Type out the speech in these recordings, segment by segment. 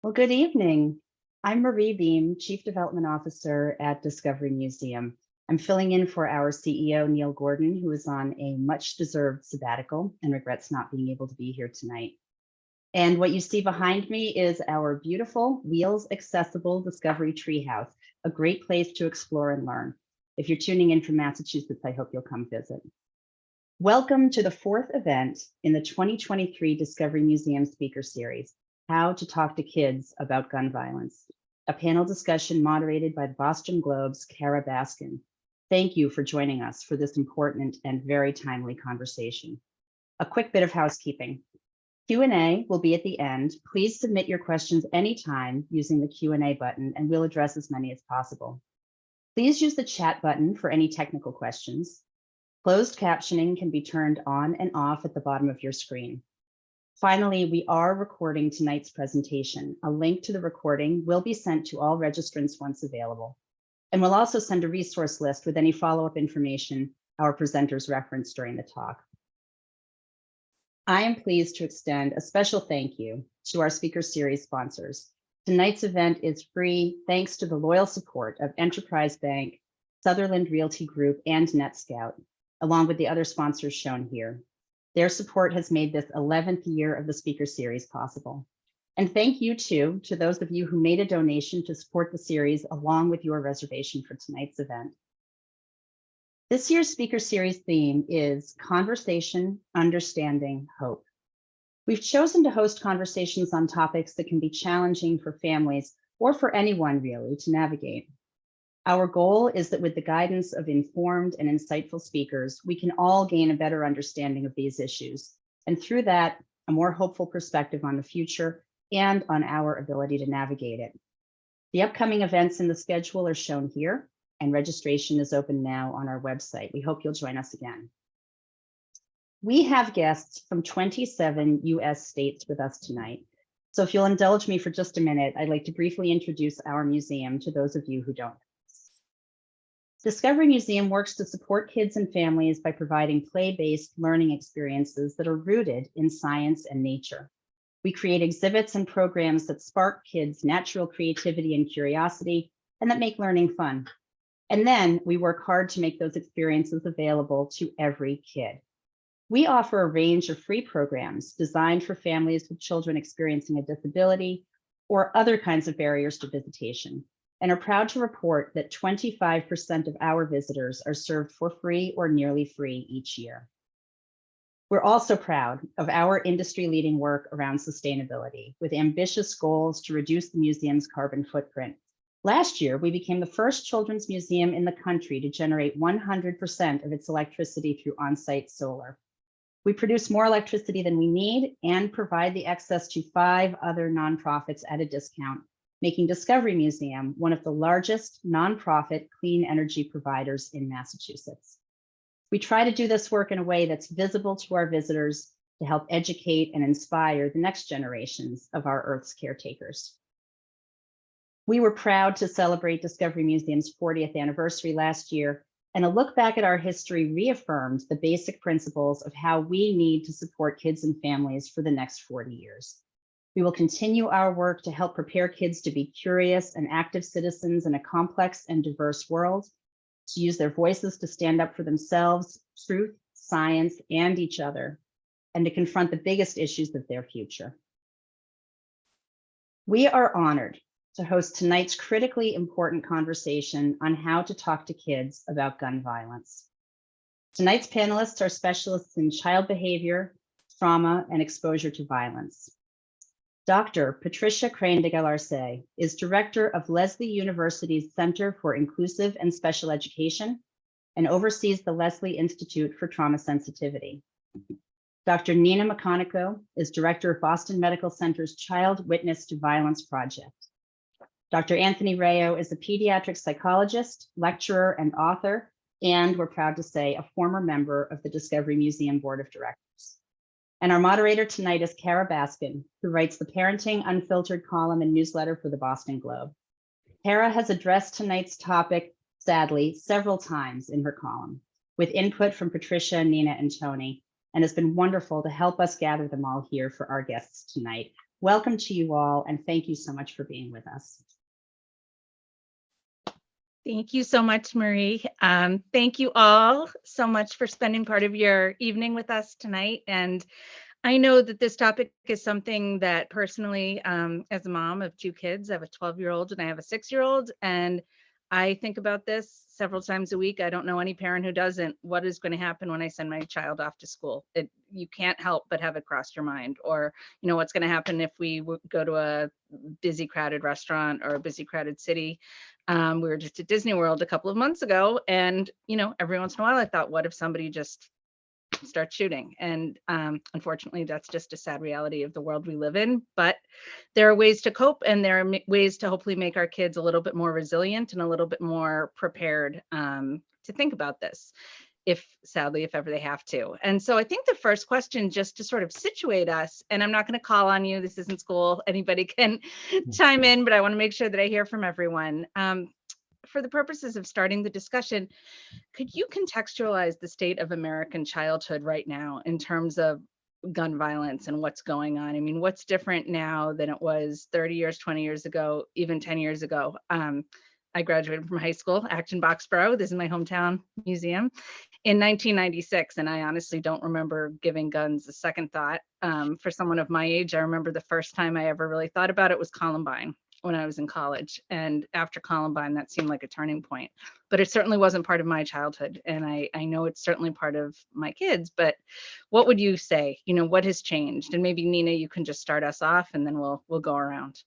Well, good evening. I'm Marie Beam, Chief Development Officer at Discovery Museum. I'm filling in for our CEO, Neil Gordon, who is on a much-deserved sabbatical and regrets not being able to be here tonight. And what you see behind me is our beautiful, wheels-accessible Discovery Treehouse, a great place to explore and learn. If you're tuning in from Massachusetts, I hope you'll come visit. Welcome to the fourth event in the 2023 Discovery Museum Speaker Series, How to Talk to Kids About Gun Violence, a panel discussion moderated by the Boston Globe's Kara Baskin. Thank you for joining us for this important and very timely conversation. A quick bit of housekeeping. Q&A will be at the end. Please submit your questions anytime using the Q&A button, and we'll address as many as possible. Please use the chat button for any technical questions. Closed captioning can be turned on and off at the bottom of your screen. Finally, we are recording tonight's presentation. A link to the recording will be sent to all registrants once available. And we'll also send a resource list with any follow-up information our presenters referenced during the talk. I am pleased to extend a special thank you to our speaker series sponsors. Tonight's event is free thanks to the loyal support of Enterprise Bank, Sutherland Realty Group, and NetScout, along with the other sponsors shown here. Their support has made this 11th year of the speaker series possible. And thank you too to those of you who made a donation to support the series along with your reservation for tonight's event. This year's speaker series theme is Conversation, Understanding, Hope. We've chosen to host conversations on topics that can be challenging for families or for anyone really to navigate. Our goal is that with the guidance of informed and insightful speakers, we can all gain a better understanding of these issues, and through that, a more hopeful perspective on the future and on our ability to navigate it. The upcoming events in the schedule are shown here, and registration is open now on our website. We hope you'll join us again. We have guests from 27 US states with us tonight. So if you'll indulge me for just a minute, I'd like to briefly introduce our museum to those of you who don't. Discovery Museum works to support kids and families by providing play-based learning experiences that are rooted in science and nature. We create exhibits and programs that spark kids' natural creativity and curiosity, and that make learning fun. And then we work hard to make those experiences available to every kid. We offer a range of free programs designed for families with children experiencing a disability or other kinds of barriers to visitation, and are proud to report that 25% of our visitors are served for free or nearly free each year. We're also proud of our industry-leading work around sustainability, with ambitious goals to reduce the museum's carbon footprint. Last year, we became the first children's museum in the country to generate 100% of its electricity through on-site solar. We produce more electricity than we need and provide the access to 5 other nonprofits at a discount, making Discovery Museum one of the largest nonprofit clean energy providers in Massachusetts. We try to do this work in a way that's visible to our visitors to help educate and inspire the next generations of our Earth's caretakers. We were proud to celebrate Discovery Museum's 40th anniversary last year, and a look back at our history reaffirmed the basic principles of how we need to support kids and families for the next 40 years. We will continue our work to help prepare kids to be curious and active citizens in a complex and diverse world, to use their voices to stand up for themselves, truth, science, and each other, and to confront the biggest issues of their future. We are honored to host tonight's critically important conversation on how to talk to kids about gun violence. Tonight's panelists are specialists in child behavior, trauma, and exposure to violence. Dr. Patricia Crain de Galarce is director of Lesley University's Center for Inclusive and Special Education and oversees the Lesley Institute for Trauma Sensitivity. Dr. Neena McConnico is director of Boston Medical Center's Child Witness to Violence Project. Dr. Anthony Rayo is a pediatric psychologist, lecturer, and author, and we're proud to say a former member of the Discovery Museum Board of Directors. And our moderator tonight is Kara Baskin, who writes the Parenting Unfiltered column and newsletter for the Boston Globe. Kara has addressed tonight's topic, sadly, several times in her column, with input from Patricia, Neena, and Tony, and has been wonderful to help us gather them all here for our guests tonight. Welcome to you all, and thank you so much for being with us. Thank you so much, Marie. Thank you all so much for spending part of your evening with us tonight. And I know that this topic is something that personally, as a mom of two kids, I have a 12-year-old and I have a 6-year-old, and I think about this several times a week. I don't know any parent who doesn't. What is going to happen when I send my child off to school? You can't help but have it cross your mind. Or, what's going to happen if we go to a busy, crowded restaurant or a busy, crowded city? We were just at Disney World a couple of months ago, and, every once in a while I thought, what if somebody just start shooting? And unfortunately, that's just a sad reality of the world we live in. But there are ways to cope, and there are ways to hopefully make our kids a little bit more resilient and a little bit more prepared to think about this, if ever they have to. And so I think the first question, just to sort of situate us, and I'm not going to call on you, this isn't school, anybody can chime in, but I want to make sure that I hear from everyone. For the purposes of starting the discussion, could you contextualize the state of American childhood right now in terms of gun violence and what's going on? I mean, what's different now than it was 30 years, 20 years ago, even 10 years ago? I graduated from high school, Acton Boxborough. This is my hometown museum, in 1996. And I honestly don't remember giving guns a second thought. For someone of my age, I remember the first time I ever really thought about it was Columbine, when I was in college. And after Columbine, that seemed like a turning point. But it certainly wasn't part of my childhood. And I know it's certainly part of my kids. But what would you say? What has changed? And maybe Neena, you can just start us off, and then we'll go around.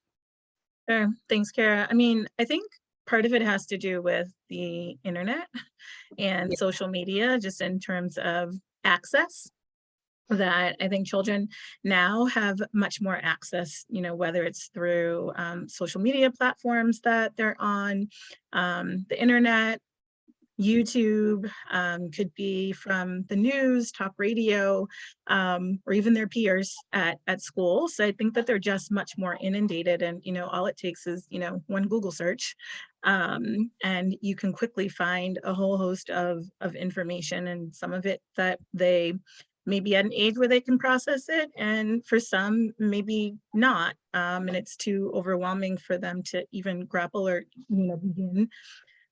Sure. Thanks, Kara. I mean, I think part of it has to do with the internet and social media, just in terms of access, that I think children now have much more access, whether it's through social media platforms that they're on, the internet, YouTube, could be from the news, talk radio, or even their peers at school. So I think that they're just much more inundated, and all it takes is one Google search, and you can quickly find a whole host of information, and some of it that they maybe at an age where they can process it, and for some maybe not, and it's too overwhelming for them to even grapple or begin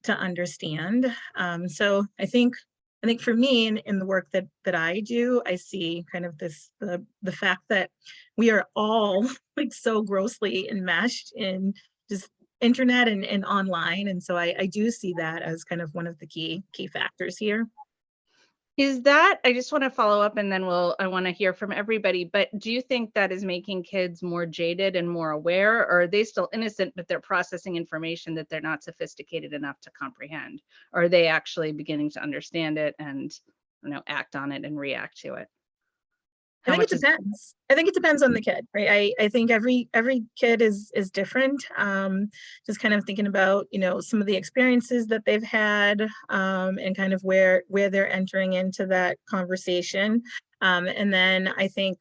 to understand. So I think for me, in the work that I do, I see kind of the fact that we are all like so grossly enmeshed in just internet and online, and so I do see that as kind of one of the key factors here. I just want to follow up, and then I want to hear from everybody, but do you think that is making kids more jaded and more aware, or are they still innocent, but they're processing information that they're not sophisticated enough to comprehend? Or are they actually beginning to understand it and, act on it and react to it? I think it depends. I think it depends on the kid, right? I think every kid is different. Just kind of thinking about, some of the experiences that they've had, and kind of where they're entering into that conversation. And then I think,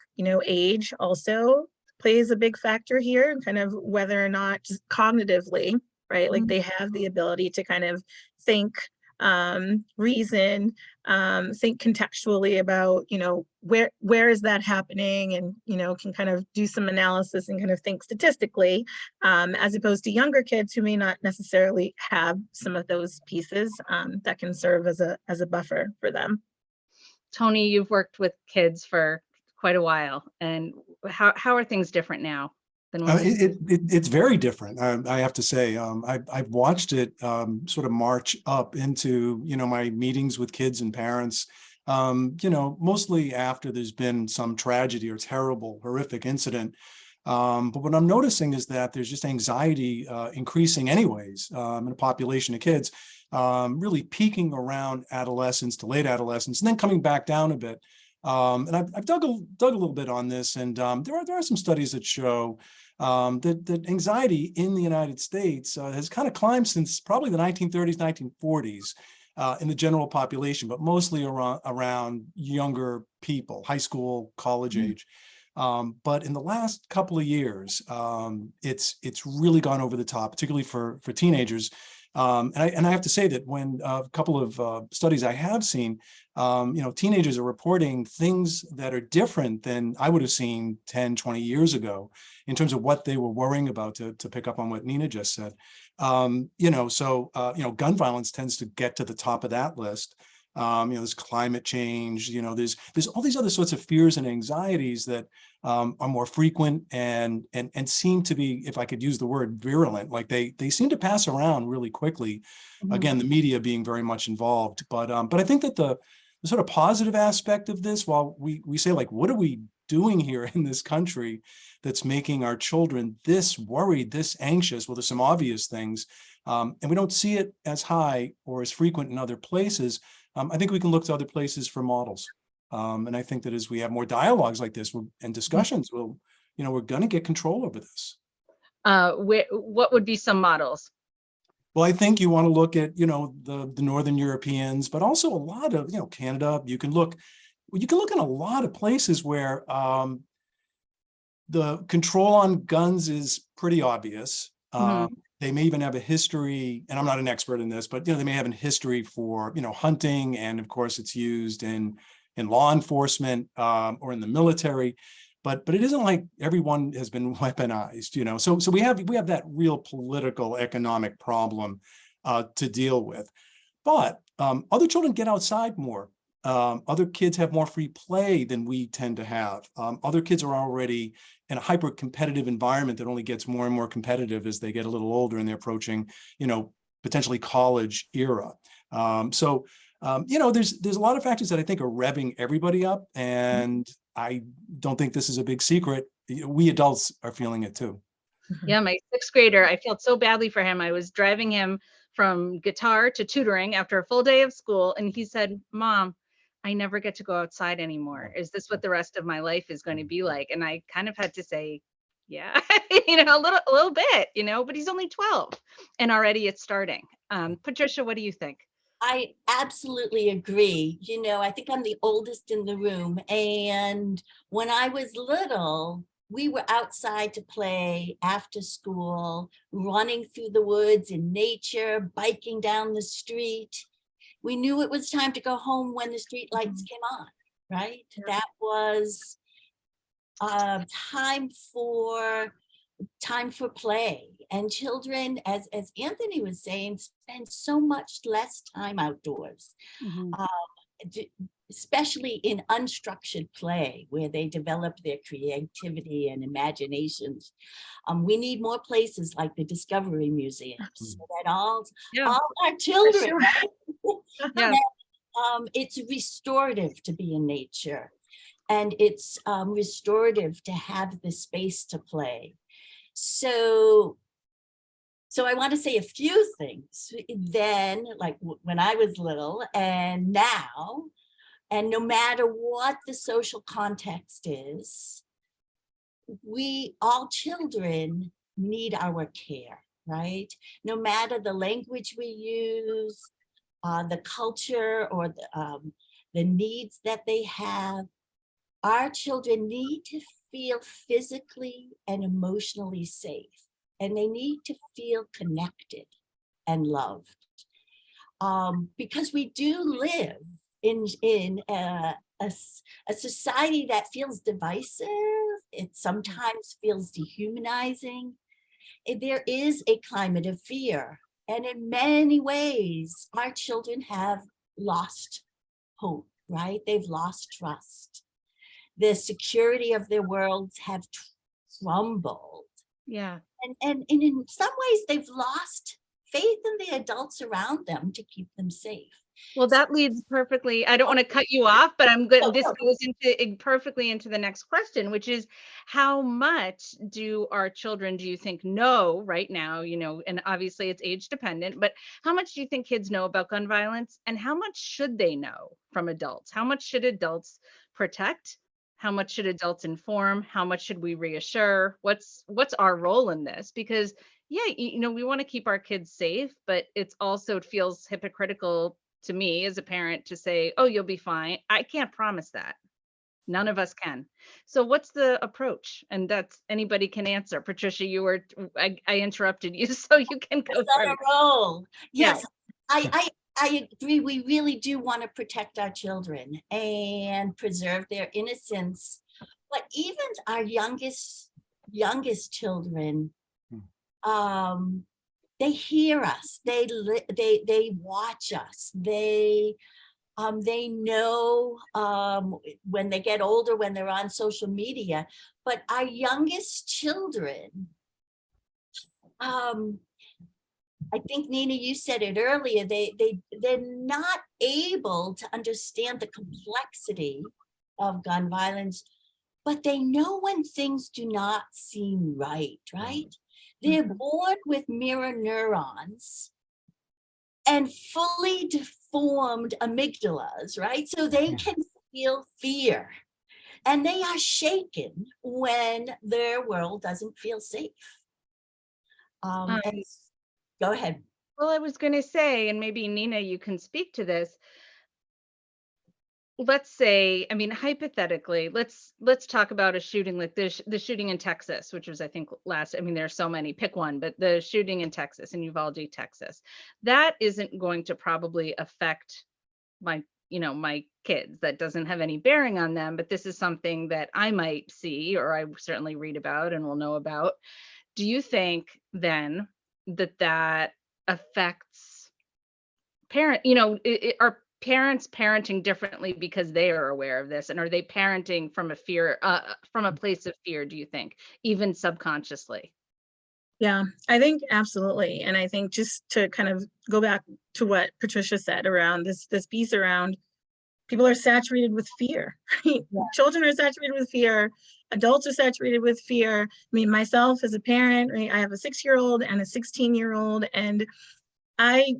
age also plays a big factor here, and kind of whether or not just cognitively, right? Like they have the ability to kind of think, reason, think contextually about, where is that happening, and, can kind of do some analysis and kind of think statistically, as opposed to younger kids who may not necessarily have some of those pieces, that can serve as a buffer for them. Tony, you've worked with kids for quite a while, and how are things different now than when it's very different. I have to say, I've watched it sort of march up into, my meetings with kids and parents, mostly after there's been some tragedy or terrible, horrific incident. But what I'm noticing is that there's just anxiety increasing anyways in a population of kids, really peaking around adolescence to late adolescence, and then coming back down a bit. And I've dug a little bit on this, and there are some studies that show that anxiety in the United States has kind of climbed since probably the 1930s, 1940s in the general population, but mostly around younger people, high school, college age. But in the last couple of years, it's really gone over the top, particularly for teenagers. And I have to say that when a couple of studies I have seen, teenagers are reporting things that are different than I would have seen 10, 20 years ago in terms of what they were worrying about, to pick up on what Neena just said. Gun violence tends to get to the top of that list. There's climate change, there's all these other sorts of fears and anxieties that are more frequent and seem to be, if I could use the word, virulent. Like they seem to pass around really quickly. Mhm. Again, the media being very much involved. But I think that the sort of positive aspect of this, while we say, like, what are we doing here in this country that's making our children this worried, this anxious? Well, there's some obvious things, and we don't see it as high or as frequent in other places. I think we can look to other places for models. And I think that as we have more dialogues like this and discussions, we're going to get control over this. What would be some models? Well, I think you want to look at, the Northern Europeans, but also a lot of, Canada. You can look in a lot of places where the control on guns is pretty obvious. Mhm. They may even have a history, and I'm not an expert in this, but they may have a history for hunting, and of course it's used in law enforcement or in the military. But it isn't like everyone has been weaponized, So we have that real political economic problem to deal with. But other children get outside more. Other kids have more free play than we tend to have. Other kids are already in a hyper competitive environment that only gets more and more competitive as they get a little older and they're approaching, potentially college era. There's a lot of factors that I think are revving everybody up, and I don't think this is a big secret. We adults are feeling it too. Yeah, my sixth grader, I felt so badly for him. I was driving him from guitar to tutoring after a full day of school, and he said, "Mom, I never get to go outside anymore. Is this what the rest of my life is going to be like?" And I kind of had to say, yeah, a little bit, but he's only 12 and already it's starting. Patricia, what do you think? I absolutely agree. I think I'm the oldest in the room. And when I was little, we were outside to play after school, running through the woods in nature, biking down the street. We knew it was time to go home when the street lights came on, right? Yeah. That was time for play. And children, as Anthony was saying, spend so much less time outdoors, Mhm. especially in unstructured play where they develop their creativity and imaginations. We need more places like the Discovery Museum so that all Yeah, our children, sure. right? Yeah. It's restorative to be in nature, and it's restorative to have the space to play. So I want to say a few things then, like when I was little and now, and no matter what the social context is, all children need our care, right? No matter the language we use, the culture, or the needs that they have, our children need to feel physically and emotionally safe, and they need to feel connected and loved. Because we do live in a society that feels divisive. It sometimes feels dehumanizing. There is a climate of fear, and in many ways, our children have lost hope, right? They've lost trust. The security of their worlds have crumbled. Yeah. And in some ways, they've lost faith in the adults around them to keep them safe. Well, that leads perfectly. I don't want to cut you off, but I'm good. No, This no. goes perfectly into the next question, which is how much do our children, do you think, know right now, and obviously it's age dependent, but how much do you think kids know about gun violence, and how much should they know from adults? How much should adults protect? How much should adults inform? How much should we reassure? What's our role in this? Because yeah, we want to keep our kids safe, but it feels hypocritical to me as a parent to say, "Oh, you'll be fine." I can't promise that. None of us can. So what's the approach? And that's anybody can answer. Patricia, I interrupted you, so you can go It's on a first. roll. Yeah. Yes, I agree. We really do want to protect our children and preserve their innocence. But even our youngest children, they hear us. They watch us. They know when they get older, when they're on social media. But our youngest children, I think, Neena, you said it earlier, they're not able to understand the complexity of gun violence, but they know when things do not seem right? They're born with mirror neurons and fully deformed amygdalas, right? So they can feel fear, and they are shaken when their world doesn't feel safe. And go ahead. Well, I was going to say, and maybe Neena, you can speak to this. Let's say, I mean, hypothetically, let's talk about a shooting like this, the shooting in Texas, which was, I think, I mean, there are so many, pick one, but the shooting in Texas, in Uvalde, Texas, that isn't going to probably affect my kids. That doesn't have any bearing on them, but this is something that I might see, or I certainly read about and will know about. Do you think then that affects are parents parenting differently because they are aware of this? And are they parenting from a place of fear, do you think, even subconsciously? Yeah, I think absolutely. And I think just to kind of go back to what Patricia said around this piece around people are saturated with fear, right? Yeah. Children are saturated with fear. Adults are saturated with fear. I mean, myself as a parent, right? I have a 6-year-old and a 16-year-old, and I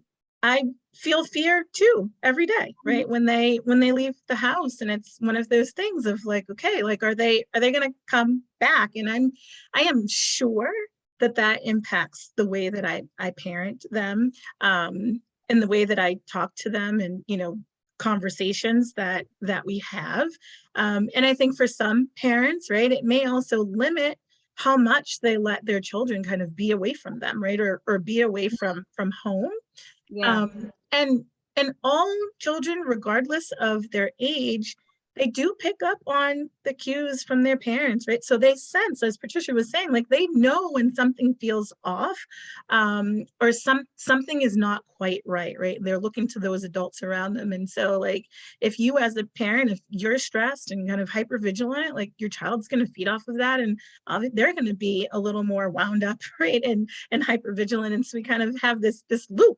feel fear too every day, right? When they leave the house, and it's one of those things of like, okay, like, are they going to come back? And I am sure that impacts the way that I parent them, and the way that I talk to them, and conversations that we have. And I think for some parents, right, it may also limit how much they let their children kind of be away from them, right, or be away from home. Yeah. And all children, regardless of their age, they do pick up on the cues from their parents, right? So they sense, as Patricia was saying, like they know when something feels off, or something is not quite right? They're looking to those adults around them. And so, like, if you as a parent, if you're stressed and kind of hypervigilant, like your child's going to feed off of that, and they're going to be a little more wound up, right, and hypervigilant. And so we kind of have this loop.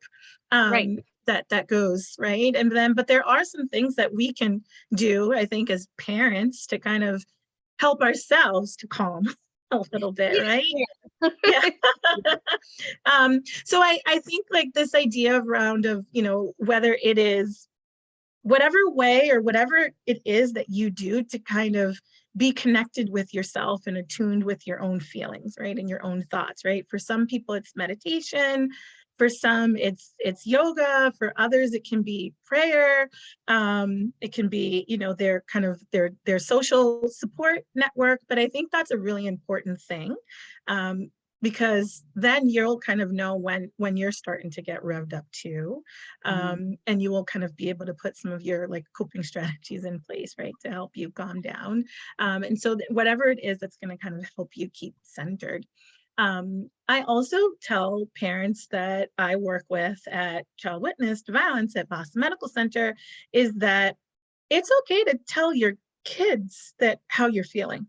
Right. That goes, right? And then, but there are some things that we can do, I think, as parents to kind of help ourselves to calm a little bit, right? Yeah. So I think like this idea around of, whether it is whatever way or whatever it is that you do to kind of be connected with yourself and attuned with your own feelings, right? And your own thoughts, right? For some people, it's meditation. For some, it's yoga. For others, it can be prayer. It can be, their kind of their social support network. But I think that's a really important thing, because then you'll kind of know when you're starting to get revved up too, and you will kind of be able to put some of your like coping strategies in place, right, to help you calm down. And so whatever it is that's going to kind of help you keep centered. I also tell parents that I work with at Child Witness to Violence at Boston Medical Center is that it's okay to tell your kids that how you're feeling.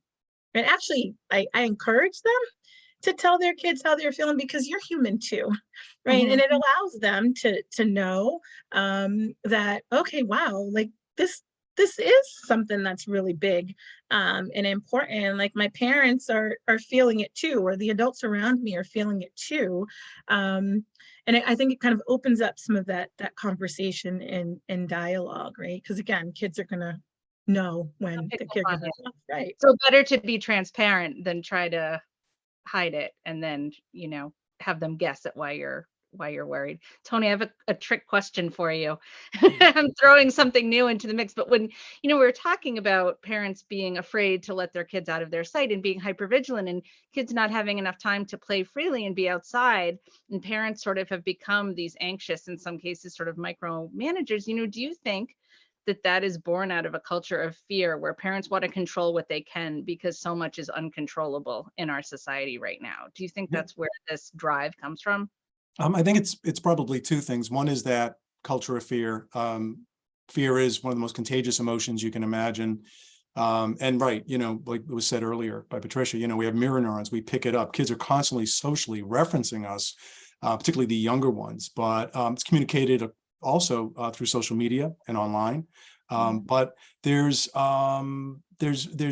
And actually, I encourage them to tell their kids how they're feeling, because you're human too, right? And it allows them to know that, okay, wow, like this is something that's really big and important. Like my parents are feeling it too, or the adults around me are feeling it too. And I think it kind of opens up some of that conversation and dialogue, right? Because again, kids are gonna know when the caregiver's off, right? So better to be transparent than try to hide it and then, have them guess at why you're you're worried. Tony, I have a trick question for you. I'm throwing something new into the mix, but when, we were talking about parents being afraid to let their kids out of their sight and being hypervigilant and kids not having enough time to play freely and be outside, and parents sort of have become these anxious, in some cases, sort of micromanagers, do you think that is born out of a culture of fear where parents want to control what they can because so much is uncontrollable in our society right now? Do you think that's where this drive comes from? I think it's probably two things. One is that culture of fear. Fear is one of the most contagious emotions you can imagine. And right, like it was said earlier by Patricia, we have mirror neurons, we pick it up. Kids are constantly socially referencing us, particularly the younger ones, but it's communicated also through social media and online. But there's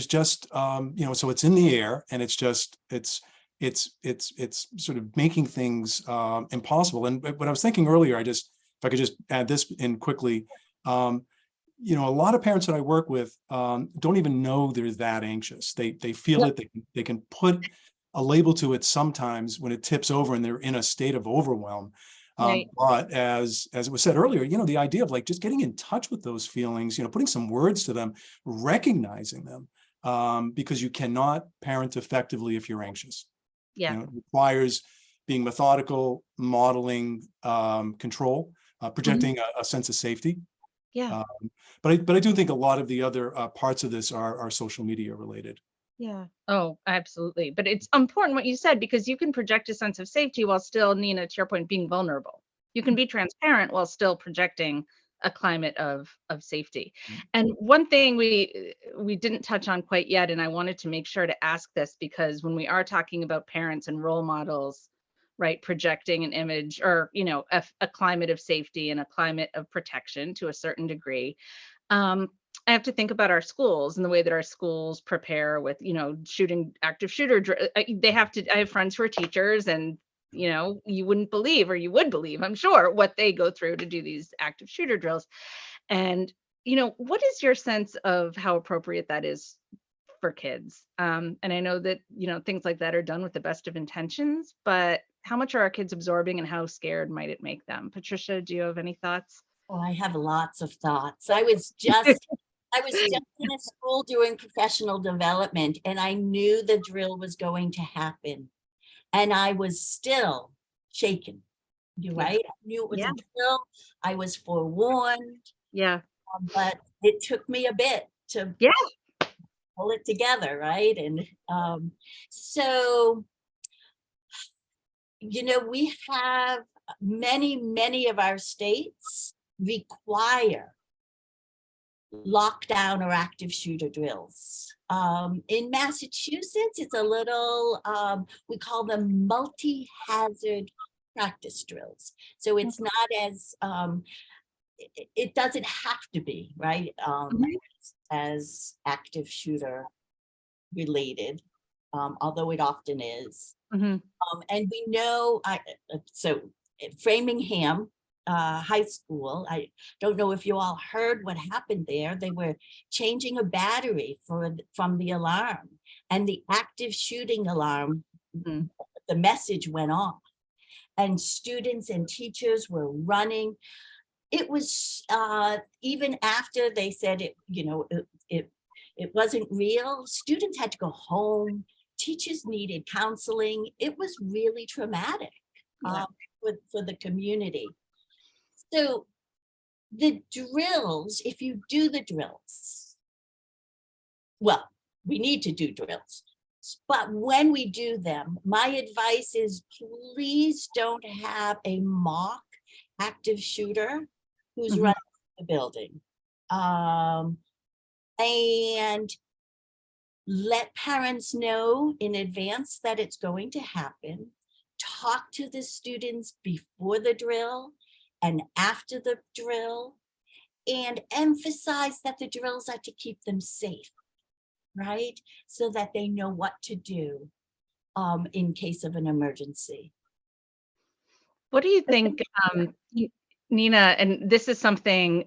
just, so it's in the air, and it's sort of making things impossible. And what I was thinking earlier, if I could just add this in quickly, a lot of parents that I work with don't even know they're that anxious. They feel it. They can put a label to it sometimes when it tips over and they're in a state of overwhelm. Right. But as it was said earlier, the idea of like just getting in touch with those feelings, putting some words to them, recognizing them, because you cannot parent effectively if you're anxious. Yeah. It requires being methodical, modeling control, projecting a sense of safety. Yeah. But I do think a lot of the other parts of this are social media related. Yeah. Oh, absolutely. But it's important what you said, because you can project a sense of safety while still, Neena, to your point, being vulnerable. You can be transparent while still projecting a climate of safety. And one thing we didn't touch on quite yet, and I wanted to make sure to ask this, because when we are talking about parents and role models, right, projecting an image or, a climate of safety and a climate of protection to a certain degree, I have to think about our schools and the way that our schools prepare with, active shooter. I have friends who are teachers, and, you wouldn't believe, or you would believe, I'm sure, what they go through to do these active shooter drills. And, what is your sense of how appropriate that is for kids? And I know that, things like that are done with the best of intentions, but how much are our kids absorbing, and how scared might it make them? Patricia, do you have any thoughts? Oh, I have lots of thoughts. I was just in a school doing professional development, and I knew the drill was going to happen, and I was still shaken. You're right. I knew it was a drill. I was forewarned. Yeah. But it took me a bit to pull it together, right? And so, we have many of our states require lockdown or active shooter drills. In Massachusetts, it's a little, we call them multi-hazard practice drills. So it's not as, it doesn't have to be, right, as active shooter related, although it often is. And we know, so Framingham High School, I don't know if you all heard what happened there. They were changing a battery from the alarm, and the active shooting alarm, the message went off, and students and teachers were running. It was even after they said it wasn't real, students had to go home. Teachers needed counseling. It was really traumatic for the community. So the drills, if you do the drills, well, we need to do drills. But when we do them, my advice is please don't have a mock active shooter who's running the building. And let parents know in advance that it's going to happen. Talk to the students before the drill and after the drill, and emphasize that the drills are to keep them safe, right? So that they know what to do in case of an emergency. What do you think, Neena, and this is something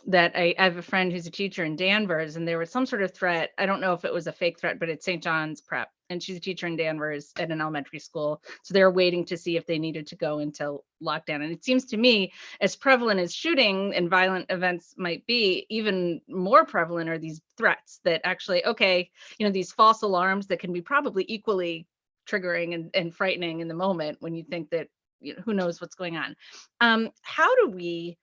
that I have a friend who's a teacher in Danvers, and there was some sort of threat. I don't know if it was a fake threat, but it's St. John's Prep, and she's a teacher in Danvers at an elementary school. So they're waiting to see if they needed to go into lockdown. And it seems to me, as prevalent as shooting and violent events might be, even more prevalent are these threats that actually, okay, these false alarms that can be probably equally triggering and frightening in the moment when you think that, who knows what's going on. How do we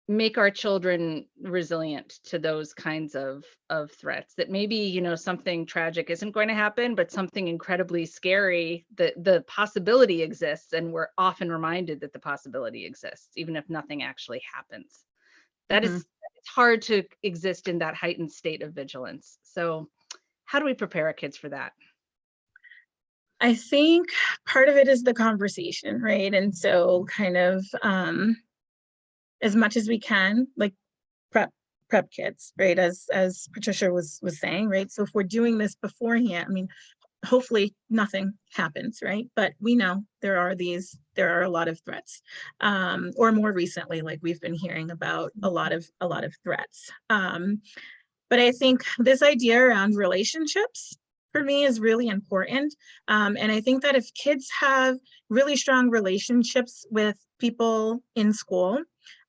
make our children resilient to those kinds of threats, that maybe, something tragic isn't going to happen, but something incredibly scary, the possibility exists, and we're often reminded that the possibility exists, even if nothing actually happens. That is, it's hard to exist in that heightened state of vigilance. So how do we prepare our kids for that? I think part of it is the conversation, right? And so kind of as much as we can, like prep kids, right? As Patricia was saying, right? So if we're doing this beforehand, I mean, hopefully nothing happens, right? But we know there are a lot of threats, or more recently, like we've been hearing about a lot of threats. But I think this idea around relationships for me is really important. And I think that if kids have really strong relationships with people in school,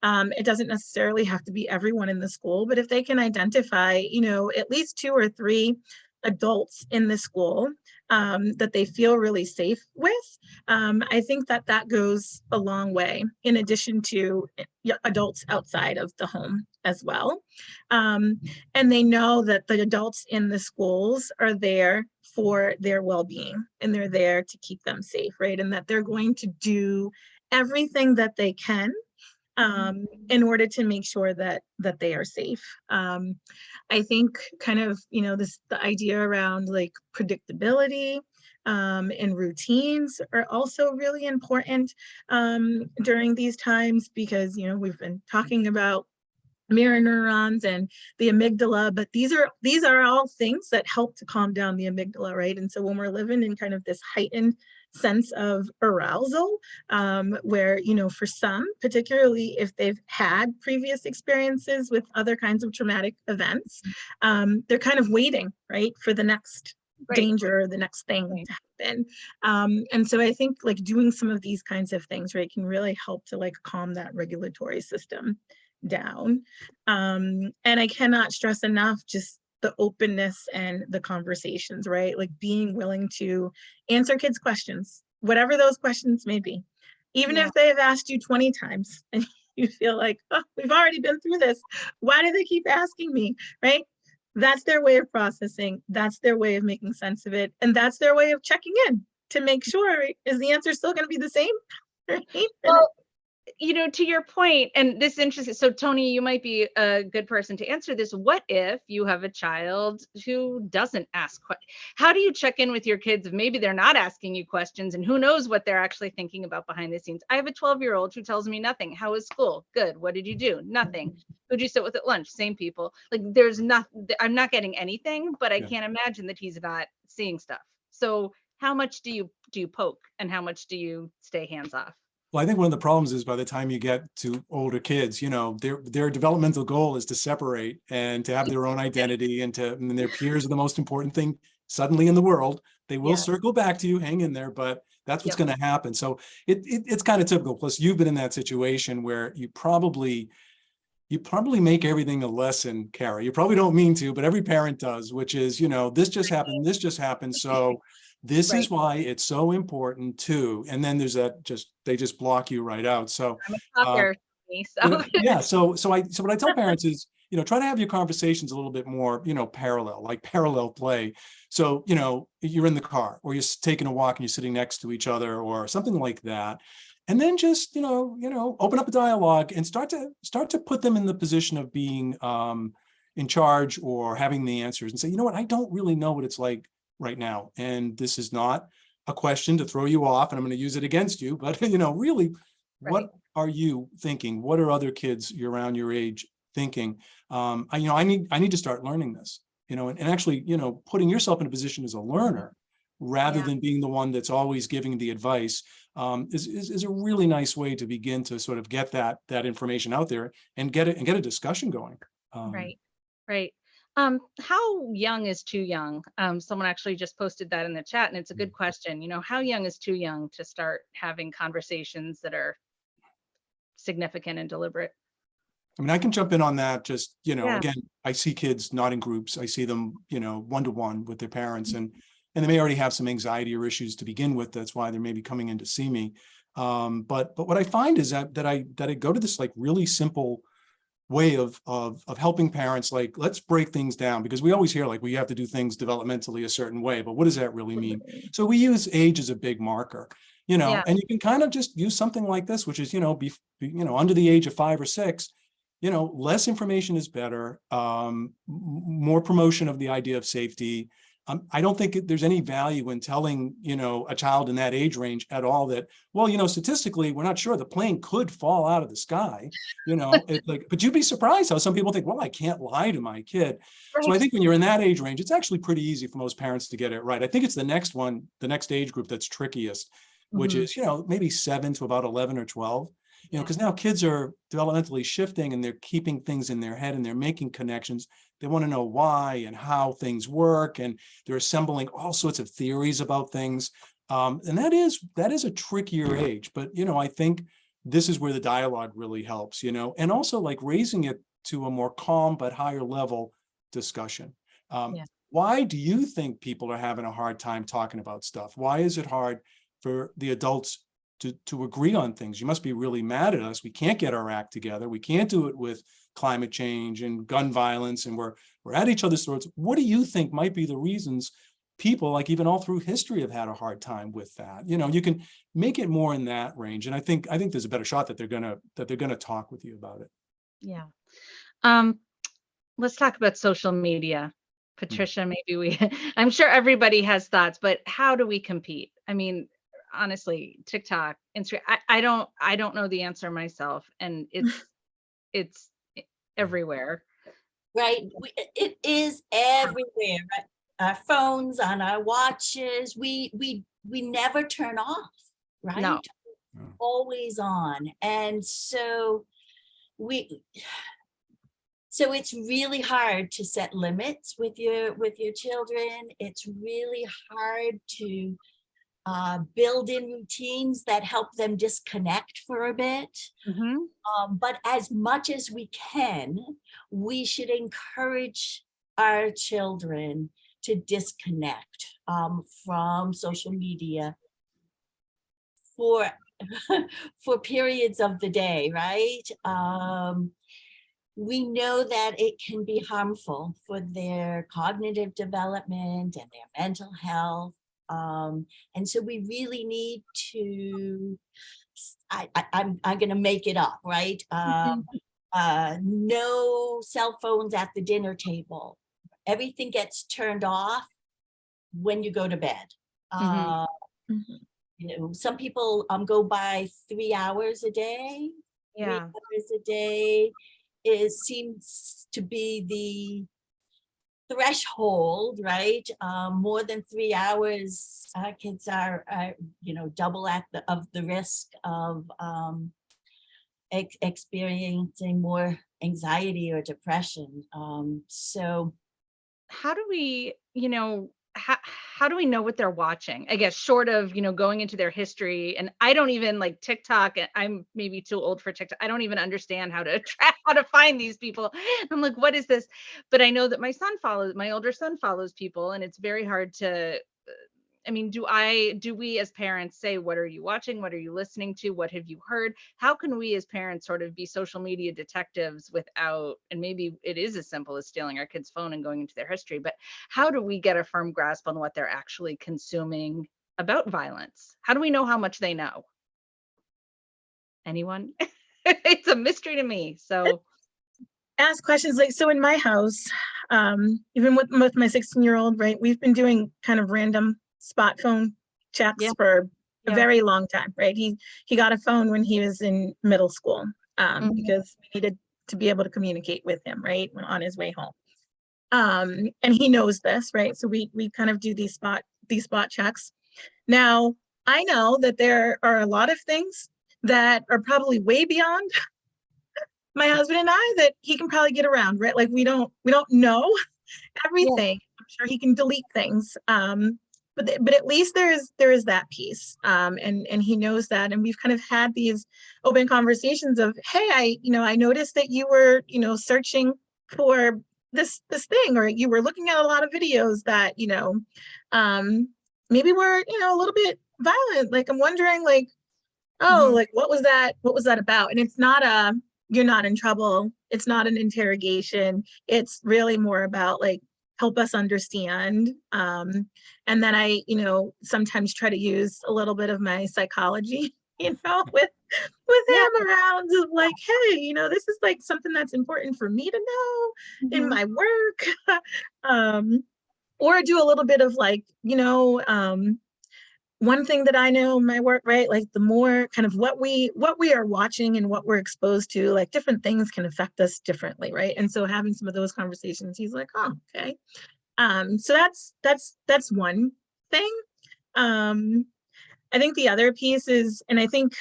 it doesn't necessarily have to be everyone in the school, but if they can identify, at least 2 or 3 adults in the school that they feel really safe with, I think that goes a long way, in addition to adults outside of the home as well. And they know that the adults in the schools are there for their well-being, and they're there to keep them safe, right? And that they're going to do everything that they can in order to make sure that they are safe. I think kind of, the idea around like predictability and routines are also really important during these times, because, we've been talking about mirror neurons and the amygdala, but these are all things that help to calm down the amygdala, right? And so when we're living in kind of this heightened sense of arousal, where, for some, particularly if they've had previous experiences with other kinds of traumatic events, they're kind of waiting, right, for the next danger or the next thing to happen. And so I think like doing some of these kinds of things, right, can really help to like calm that regulatory system down. And I cannot stress enough just the openness and the conversations, right? Like being willing to answer kids' questions, whatever those questions may be, even if they have asked you 20 times and you feel like, oh, we've already been through this. Why do they keep asking me, right? That's their way of processing. That's their way of making sense of it. And that's their way of checking in to make sure, right, is the answer still going to be the same? Right? Well, to your point, and this is interesting. So Tony, you might be a good person to answer this. What if you have a child who doesn't ask questions? How do you check in with your kids if maybe they're not asking you questions, and who knows what they're actually thinking about behind the scenes? I have a 12-year-old who tells me nothing. How was school? Good. What did you do? Nothing. Who'd you sit with at lunch? Same people. Like there's nothing, I'm not getting anything, but I can't imagine that he's not seeing stuff. So how much do you poke, and how much do you stay hands off? Well, I think one of the problems is by the time you get to older kids, their developmental goal is to separate and to have their own identity, and their peers are the most important thing suddenly in the world. They will circle back to you, hang in there, but that's what's going to happen. So it's kind of typical. Plus, you've been in that situation where you probably make everything a lesson, Kara. You probably don't mean to, but every parent does, which is, this just happened. So this is why it's so important too. And then there's they just block you right out. So I'm a talker, so what I tell parents is, try to have your conversations a little bit more, parallel, like parallel play. So, you're in the car, or you're taking a walk and you're sitting next to each other, or something like that. And then just, open up a dialogue and start to put them in the position of being in charge or having the answers, and say, you know what, I don't really know what it's like right now. And this is not a question to throw you off, and I'm going to use it against you, but really, what are you thinking? What are other kids around your age thinking? I need to start learning this, and actually, putting yourself in a position as a learner, rather Yeah. than being the one that's always giving the advice, is a really nice way to begin to sort of get that information out there and get a discussion going. Right, right. How young is too young? Someone actually just posted that in the chat, and it's a good question. You know, how young is too young to start having conversations that are significant and deliberate? I mean, I can jump in on that. Just, Yeah. again, I see kids not in groups. I see them, one-to-one with their parents, and they may already have some anxiety or issues to begin with. That's why they're maybe coming in to see me. But what I find is that I go to this like really simple way of helping parents, like, let's break things down, because we always hear like we have to do things developmentally a certain way, but what does that really mean? So we use age as a big marker, Yeah. and you can kind of just use something like this, which is, under the age of 5 or 6, less information is better, more promotion of the idea of safety. I don't think there's any value in telling, a child in that age range at all that, well, statistically, we're not sure the plane could fall out of the sky, but you'd be surprised how some people think, well, I can't lie to my kid. So I think when you're in that age range, it's actually pretty easy for most parents to get it right. I think it's the next age group that's trickiest, which is, maybe 7 to about 11 or 12. Because now kids are developmentally shifting and they're keeping things in their head and they're making connections. They want to know why and how things work, and they're assembling all sorts of theories about things. And that is a trickier age. But, I think this is where the dialogue really helps, and also like raising it to a more calm but higher level discussion. Why do you think people are having a hard time talking about stuff? Why is it hard for the adults to agree on things? You must be really mad at us. We can't get our act together. We can't do it with climate change and gun violence, and we're at each other's throats. What do you think might be the reasons people, like even all through history, have had a hard time with that? You can make it more in that range, and I think there's a better shot that they're gonna talk with you about it. Yeah. Let's talk about social media. Patricia, maybe I'm sure everybody has thoughts, but how do we compete? I mean, honestly, TikTok, Instagram, I don't know the answer myself, and it's everywhere. Right. It is everywhere. Right? Our phones, on our watches. We never turn off, right? No. Always on. And so it's really hard to set limits with your children. It's really hard to build in routines that help them disconnect for a bit. But as much as we can, we should encourage our children to disconnect from social media for periods of the day, right? We know that it can be harmful for their cognitive development and their mental health. And so we really need to, I'm going to make it up, right? No cell phones at the dinner table. Everything gets turned off when you go to bed. Some people go by 3 hours a day. 3 hours a day seems to be the threshold, right? More than 3 hours, kids are double of the risk of experiencing more anxiety or depression. So how do we, how do we know what they're watching? I guess short of, going into their history, and I don't even like TikTok, and I'm maybe too old for TikTok. I don't even understand how to find these people. I'm like, what is this? But I know that my older son follows people, and it's very hard to, I mean, do we as parents say, what are you watching? What are you listening to? What have you heard? How can we as parents sort of be social media detectives without, and maybe it is as simple as stealing our kids' phone and going into their history, but how do we get a firm grasp on what they're actually consuming about violence? How do we know how much they know? Anyone? It's a mystery to me. So ask questions like, so in my house, even with my 16-year-old, right, we've been doing kind of random spot phone checks for a very long time, right? He got a phone when he was in middle school because we needed to be able to communicate with him, right, on his way home. And he knows this, right? So we kind of do these spot these spot checks. Now, I know that there are a lot of things that are probably way beyond my husband and I that he can probably get around, right? Like we don't know everything. I'm sure he can delete things. But at least there is that piece. And he knows that. And we've kind of had these open conversations of, hey, I noticed that you were, searching for this thing, or you were looking at a lot of videos that, maybe were, a little bit violent. Like I'm wondering, like, oh, like what was that about? And it's not you're not in trouble. It's not an interrogation. It's really more about like, help us understand. And then I, sometimes try to use a little bit of my psychology, with him around of like, hey, this is like something that's important for me to know in my work. Or do a little bit of like, one thing that I know in my work, right? Like the more kind of what we are watching and what we're exposed to, like different things can affect us differently, right? And so having some of those conversations, he's like, oh, okay. So that's one thing. I think the other piece is, and I think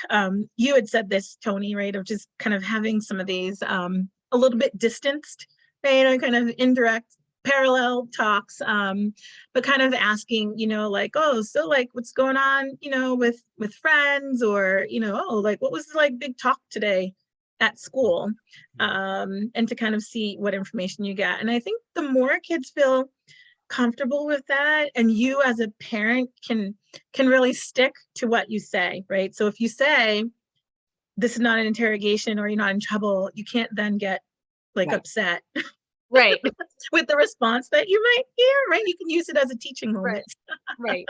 you had said this, Tony, right? Of just kind of having some of these a little bit distanced, right? Kind of indirect parallel talks, but kind of asking, like, oh, so like what's going on, with friends, or, oh, like what was like big talk today at school, and to kind of see what information you get. And I think the more kids feel comfortable with that, and you as a parent can really stick to what you say, right? So if you say this is not an interrogation or you're not in trouble, you can't then get like upset Right. with the response that you might hear, right? You can use it as a teaching moment. Right.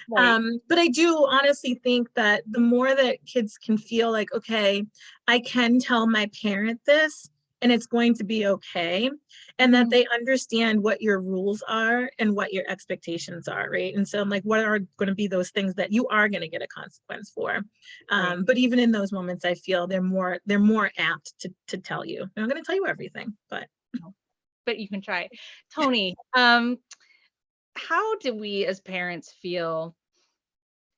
But I do honestly think that the more that kids can feel like, okay, I can tell my parent this and it's going to be okay, and that they understand what your rules are and what your expectations are, right? And so I'm like, what are going to be those things that you are going to get a consequence for? But even in those moments, I feel they're more apt to tell you. I'm not going to tell you everything, but you can try. Tony, how do we as parents feel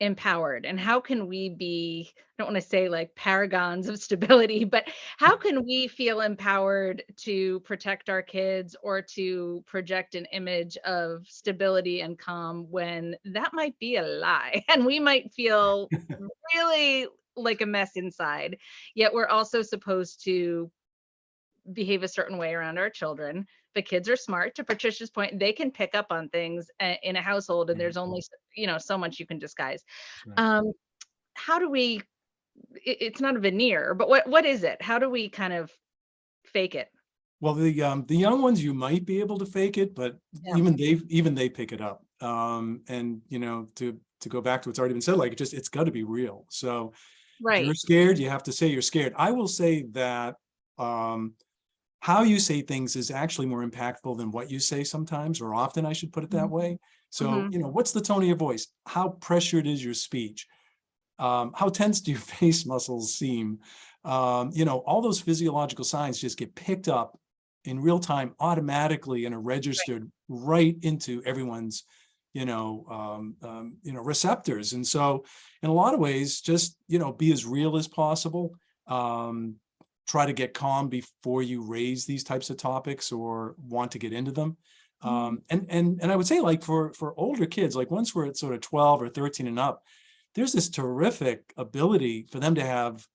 empowered, and how can we be, I don't want to say like paragons of stability, but how can we feel empowered to protect our kids or to project an image of stability and calm when that might be a lie and we might feel really like a mess inside, yet we're also supposed to behave a certain way around our children. The kids are smart, to Patricia's point, they can pick up on things in a household, and there's only so much you can disguise. How do we, it's not a veneer, but what is it? How do we kind of fake it? Well, the young ones, you might be able to fake it, but even they pick it up. And to go back to what's already been said, like it's got to be real. So if you're scared, you have to say you're scared. I will say that how you say things is actually more impactful than what you say sometimes, or often, I should put it that way. So, what's the tone of your voice? How pressured is your speech? How tense do your face muscles seem? All those physiological signs just get picked up in real time automatically and are registered right into everyone's, receptors. And so in a lot of ways, just, be as real as possible. Try to get calm before you raise these types of topics or want to get into them. And I would say, like for older kids, like once we're at sort of 12 or 13 and up, there's this terrific ability for them to have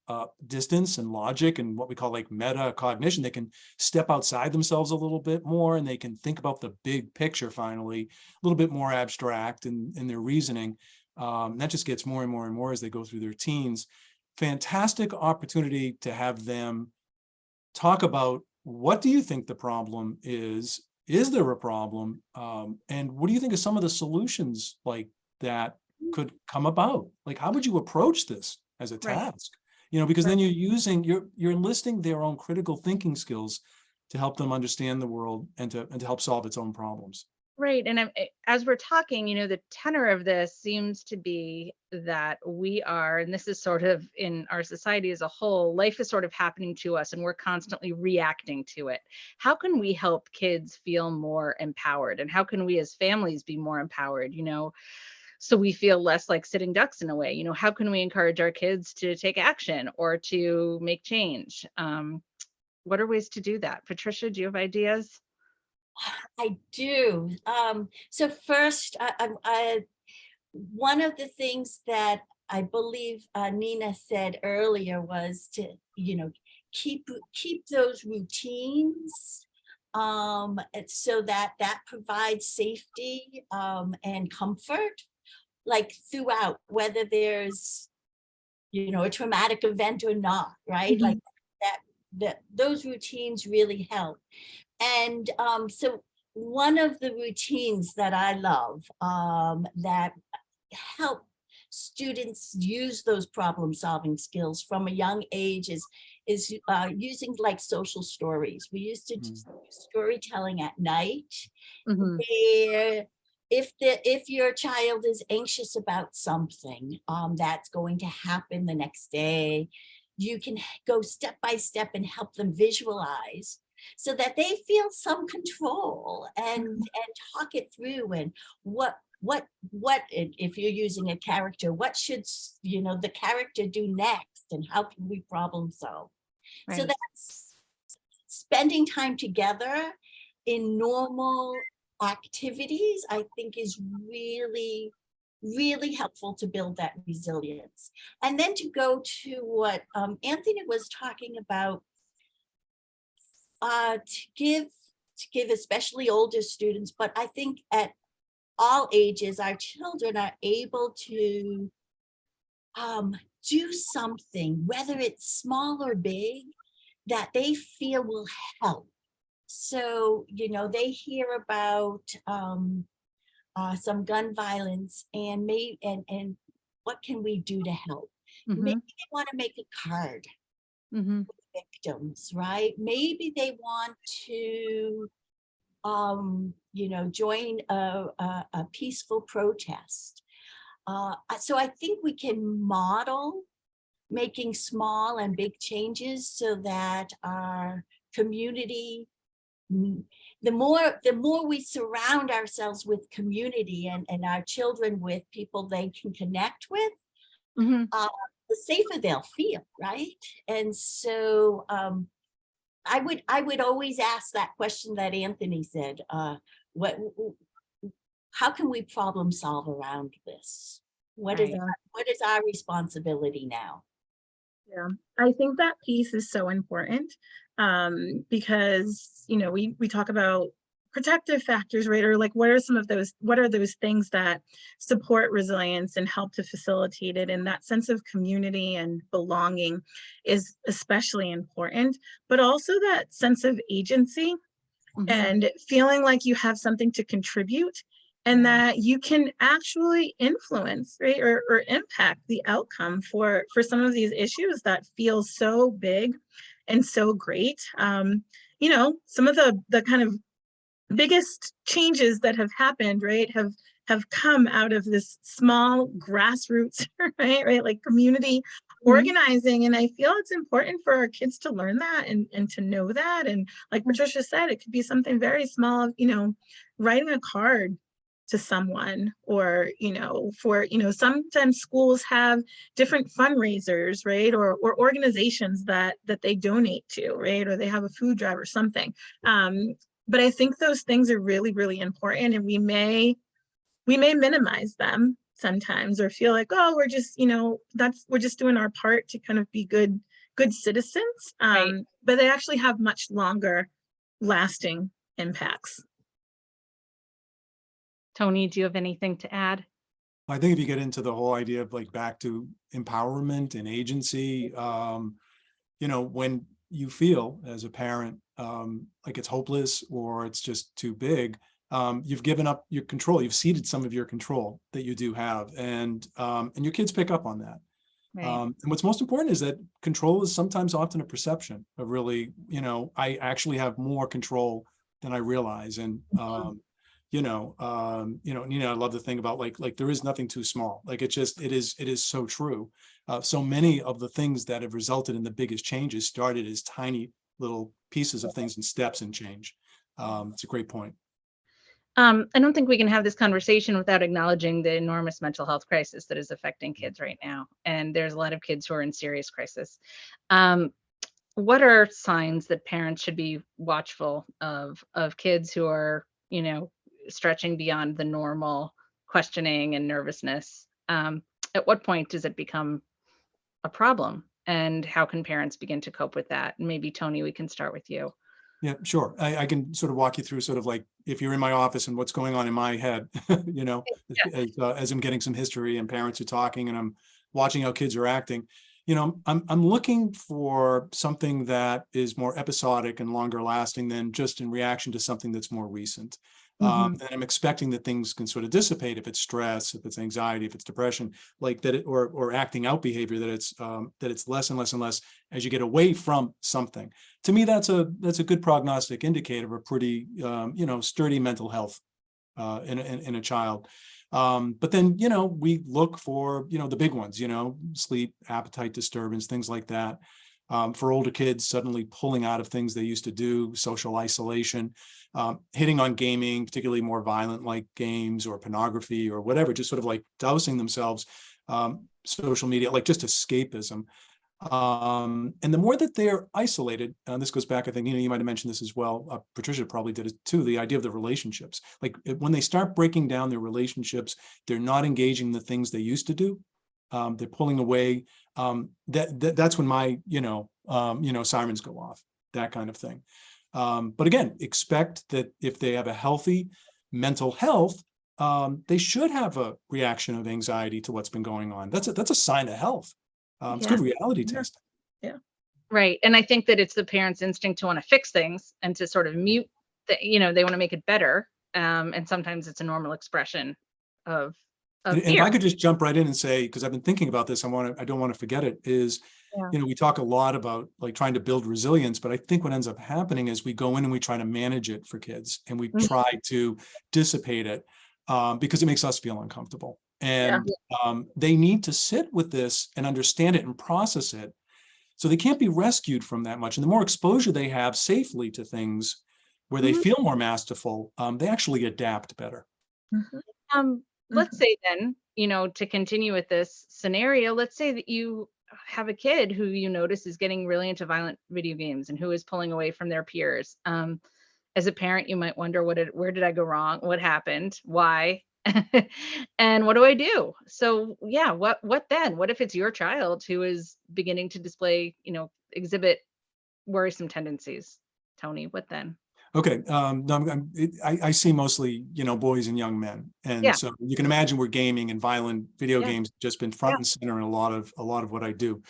distance and logic and what we call like metacognition. They can step outside themselves a little bit more, and they can think about the big picture finally, a little bit more abstract in their reasoning. That just gets more and more and more as they go through their teens. Fantastic opportunity to have them talk about, what do you think the problem is? Is there a problem? And what do you think of some of the solutions like that could come about? Like, how would you approach this as a task? Because then you're enlisting their own critical thinking skills to help them understand the world and to help solve its own problems. Right. And as we're talking, the tenor of this seems to be that we are, and this is sort of in our society as a whole, life is sort of happening to us and we're constantly reacting to it. How can we help kids feel more empowered? And how can we as families be more empowered, so we feel less like sitting ducks in a way? How can we encourage our kids to take action or to make change? What are ways to do that? Patricia, do you have ideas? I do. So first, one of the things that I believe Neena said earlier was to, keep those routines, so that provides safety and comfort, like throughout, whether there's, a traumatic event or not, right? Like that those routines really help. And so one of the routines that I love that help students use those problem-solving skills from a young age is using like social stories. We used to do storytelling at night, where if your child is anxious about something that's going to happen the next day, you can go step by step and help them visualize, so that they feel some control and talk it through. And what if you're using a character, what should the character do next, and how can we problem solve? Right. So that's spending time together in normal activities, I think, is really, really helpful to build that resilience. And then to go to what Anthony was talking about, to give especially older students, but I think at all ages, our children are able to do something, whether it's small or big, that they feel will help. So, they hear about some gun violence, and and what can we do to help? Maybe they want to make a card victims, right? Maybe they want to join a peaceful protest. So I think we can model making small and big changes, so that our community, the more we surround ourselves with community and our children with people they can connect with, the safer they'll feel, right? And so I would always ask that question that Anthony said, how can we problem solve around this? What is our responsibility now? Yeah, I think that piece is so important, because, we talk about protective factors, right? Or like, what are those things that support resilience and help to facilitate it? And that sense of community and belonging is especially important, but also that sense of agency and feeling like you have something to contribute, and that you can actually influence, right, or impact the outcome for some of these issues that feel so big and so great. Some of the kind of biggest changes that have happened, right, have come out of this small grassroots, right, like community organizing. And I feel it's important for our kids to learn that and to know that. And like Patricia said, it could be something very small, writing a card to someone, or sometimes schools have different fundraisers, right, or organizations that they donate to, right, or they have a food drive or something. But I think those things are really, really important, and we may minimize them sometimes, or feel like, oh, we're just we're just doing our part to kind of be good citizens, but they actually have much longer lasting impacts. Tony, do you have anything to add? I think if you get into the whole idea of like back to empowerment and agency, when you feel as a parent like it's hopeless or it's just too big, you've given up your control. You've ceded some of your control that you do have, and your kids pick up on that. And what's most important is that control is sometimes often a perception of really, I actually have more control than I realize. And Nina, I love the thing about like there is nothing too small. Like it is so true. So many of the things that have resulted in the biggest changes started as tiny little pieces of things and steps and change. It's a great point. I don't think we can have this conversation without acknowledging the enormous mental health crisis that is affecting kids right now. And there's a lot of kids who are in serious crisis. What are signs that parents should be watchful of kids who are, stretching beyond the normal questioning and nervousness? At what point does it become a problem? And how can parents begin to cope with that? And maybe Tony, we can start with you. Yeah, sure. I can sort of walk you through sort of like if you're in my office and what's going on in my head, as I'm getting some history and parents are talking and I'm watching how kids are acting. I'm looking for something that is more episodic and longer lasting than just in reaction to something that's more recent. And I'm expecting that things can sort of dissipate if it's stress, if it's anxiety, if it's depression, like that, or acting out behavior, that it's less and less and less as you get away from something. To me, that's a good prognostic indicator of a pretty sturdy mental health in a child. But then we look for the big ones, sleep, appetite disturbance, things like that. For older kids, suddenly pulling out of things they used to do, social isolation, hitting on gaming, particularly more violent like games or pornography or whatever, just sort of like dousing themselves, social media, like just escapism. And the more that they're isolated, this goes back, I think, you might have mentioned this as well. Patricia probably did it too. The idea of the relationships, like when they start breaking down their relationships, they're not engaging the things they used to do. They're pulling away. That's when my, sirens go off, that kind of thing. But again, expect that if they have a healthy mental health, they should have a reaction of anxiety to what's been going on. That's a sign of health. It's good reality testing. Yeah. Right. And I think that it's the parent's instinct to want to fix things and to sort of mute that, they want to make it better. And sometimes it's a normal expression of And if fear. I could just jump right in and say, because I've been thinking about this, I don't want to forget it, is, we talk a lot about like trying to build resilience, but I think what ends up happening is we go in and we try to manage it for kids and we try to dissipate it because it makes us feel uncomfortable. And they need to sit with this and understand it and process it. So they can't be rescued from that much. And the more exposure they have safely to things where they feel more masterful, they actually adapt better. Let's say then, to continue with this scenario, let's say that you have a kid who you notice is getting really into violent video games and who is pulling away from their peers. As a parent, you might wonder, where did I go wrong? What happened? Why? And what do I do? So yeah, what then? What if it's your child who is beginning to display, exhibit worrisome tendencies? Tony, what then? Okay. No, I see mostly, boys and young men. And so you can imagine where gaming and violent video games have just been front and center in a lot of what I do.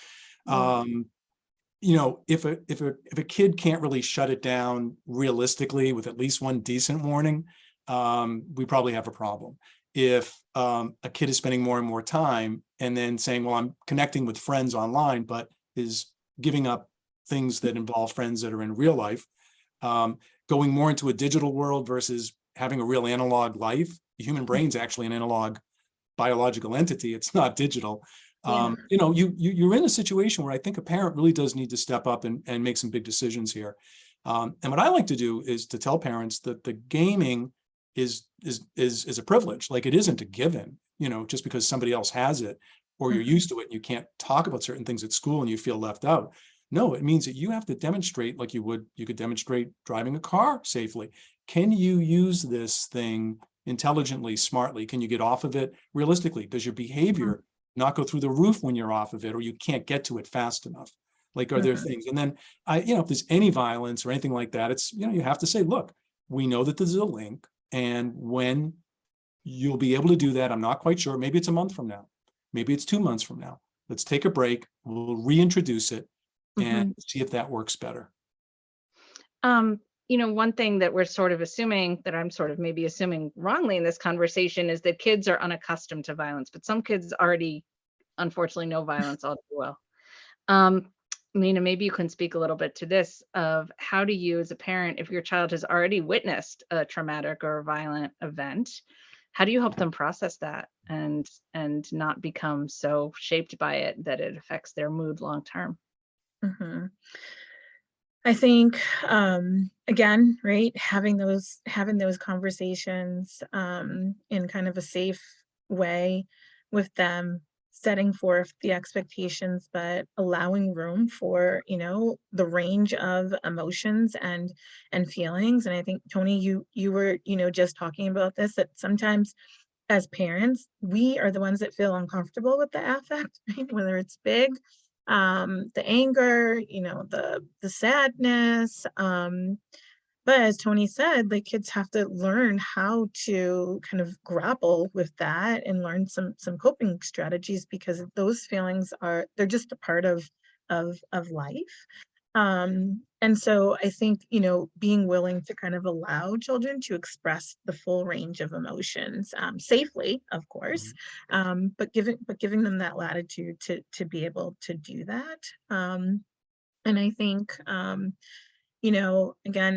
If a kid can't really shut it down realistically with at least one decent warning, we probably have a problem. If a kid is spending more and more time and then saying, well, I'm connecting with friends online, but is giving up things that involve friends that are in real life, going more into a digital world versus having a real analog life. The human brain's actually an analog biological entity. It's not digital. You're in a situation where I think a parent really does need to step up and make some big decisions here. And what I like to do is to tell parents that the gaming is a privilege. Like it isn't a given, just because somebody else has it or you're used to it and you can't talk about certain things at school and you feel left out. No, it means that you have to demonstrate like you could demonstrate driving a car safely. Can you use this thing intelligently, smartly? Can you get off of it realistically? Does your behavior not go through the roof when you're off of it, or you can't get to it fast enough? Like, are there things? And then if there's any violence or anything like that, it's, you have to say, look, we know that there's a link, and when you'll be able to do that, I'm not quite sure. Maybe it's a month from now. Maybe it's 2 months from now. Let's take a break. We'll reintroduce it and see if that works better. One thing that we're sort of assuming, that I'm sort of maybe assuming wrongly in this conversation, is that kids are unaccustomed to violence, but some kids already, unfortunately, know violence all too well. Neena, maybe you can speak a little bit to this of how do you as a parent, if your child has already witnessed a traumatic or violent event, how do you help them process that and not become so shaped by it that it affects their mood long term? Mhm. I think, again, right, having those conversations in kind of a safe way with them, setting forth the expectations, but allowing room for, the range of emotions and feelings. And I think, Tony, you were, just talking about this, that sometimes as parents, we are the ones that feel uncomfortable with the affect, right? Whether it's big, the anger, the sadness. But as Tony said, like kids have to learn how to kind of grapple with that and learn some coping strategies, because those feelings they're just a part of life. And so I think, being willing to kind of allow children to express the full range of emotions, safely, of course, but giving them that latitude to be able to do that. And I think, again,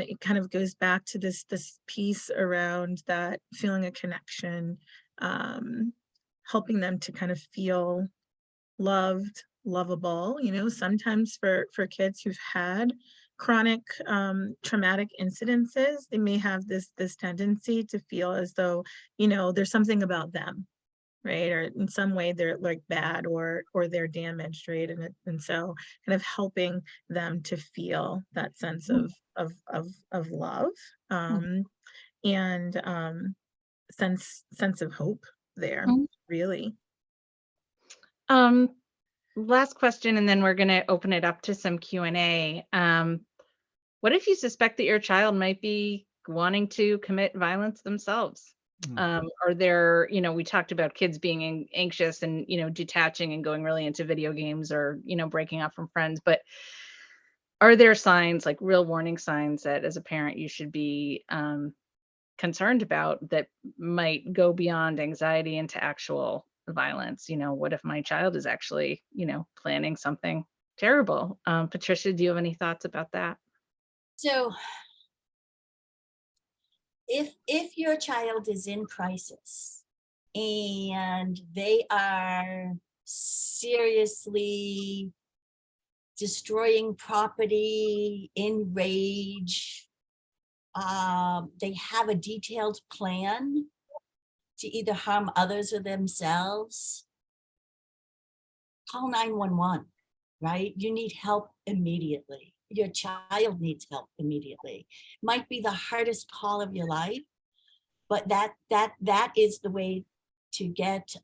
it kind of goes back to this piece around that feeling a connection, helping them to kind of feel loved, lovable. Sometimes for kids who've had chronic traumatic incidences, they may have this tendency to feel as though, there's something about them, right? Or in some way they're like bad or they're damaged, right? And so kind of helping them to feel that sense of love, and sense of hope there, really. Last question, and then we're going to open it up to some Q&A. What if you suspect that your child might be wanting to commit violence themselves? Are there, we talked about kids being anxious and, detaching and going really into video games or, breaking up from friends, but are there signs, like real warning signs, that as a parent you should be concerned about that might go beyond anxiety into actual violence? What if my child is actually, planning something terrible? Patricia, do you have any thoughts about that? So if your child is in crisis and they are seriously destroying property, in rage, they have a detailed plan to either harm others or themselves, call 911, right? You need help immediately. Your child needs help immediately. Might be the hardest call of your life, but that is the way to get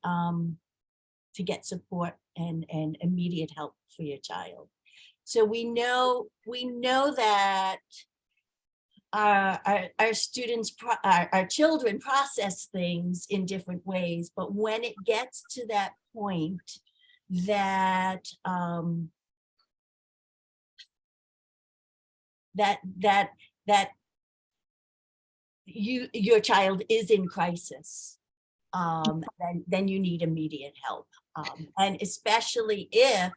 support and immediate help for your child. So we know that our students, our children process things in different ways, but when it gets to that point that your child is in crisis, then you need immediate help, and especially if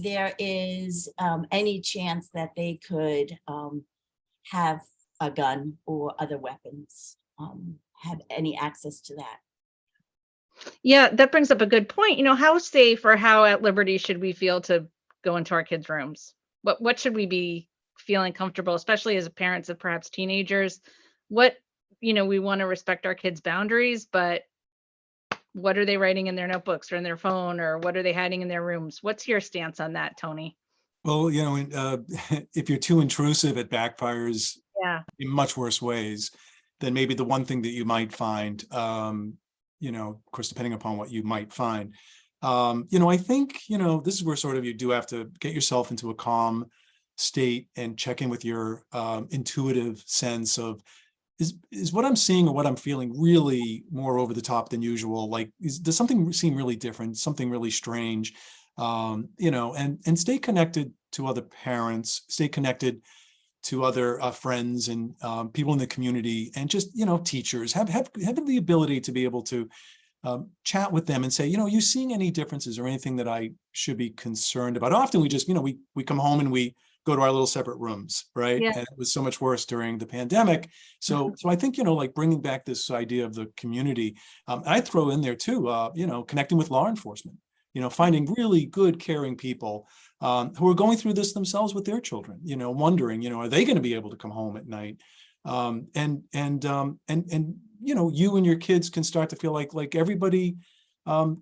there is any chance that they could have a gun or other weapons, have any access to that. Yeah, that brings up a good point. How safe or how at liberty should we feel to go into our kids' rooms? What should we be feeling comfortable, especially as parents of perhaps teenagers? We want to respect our kids' boundaries, but what are they writing in their notebooks or in their phone, or what are they hiding in their rooms? What's your stance on that, Tony? Well, if you're too intrusive, it backfires in much worse ways than maybe the one thing that you might find, of course, depending upon what you might find. I think, this is where sort of you do have to get yourself into a calm state and check in with your intuitive sense of, is what I'm seeing or what I'm feeling really more over the top than usual? Like, does something seem really different, something really strange? And stay connected to other parents, stay connected to other friends and people in the community, and just, teachers have the ability to be able to chat with them and say, are you seeing any differences or anything that I should be concerned about? Often we just, we come home and we go to our little separate rooms, right? Yeah. And it was so much worse during the pandemic. So I think, like bringing back this idea of the community, I throw in there too, connecting with law enforcement, finding really good, caring people who are going through this themselves with their children, wondering, are they going to be able to come home at night? And you and your kids can start to feel like everybody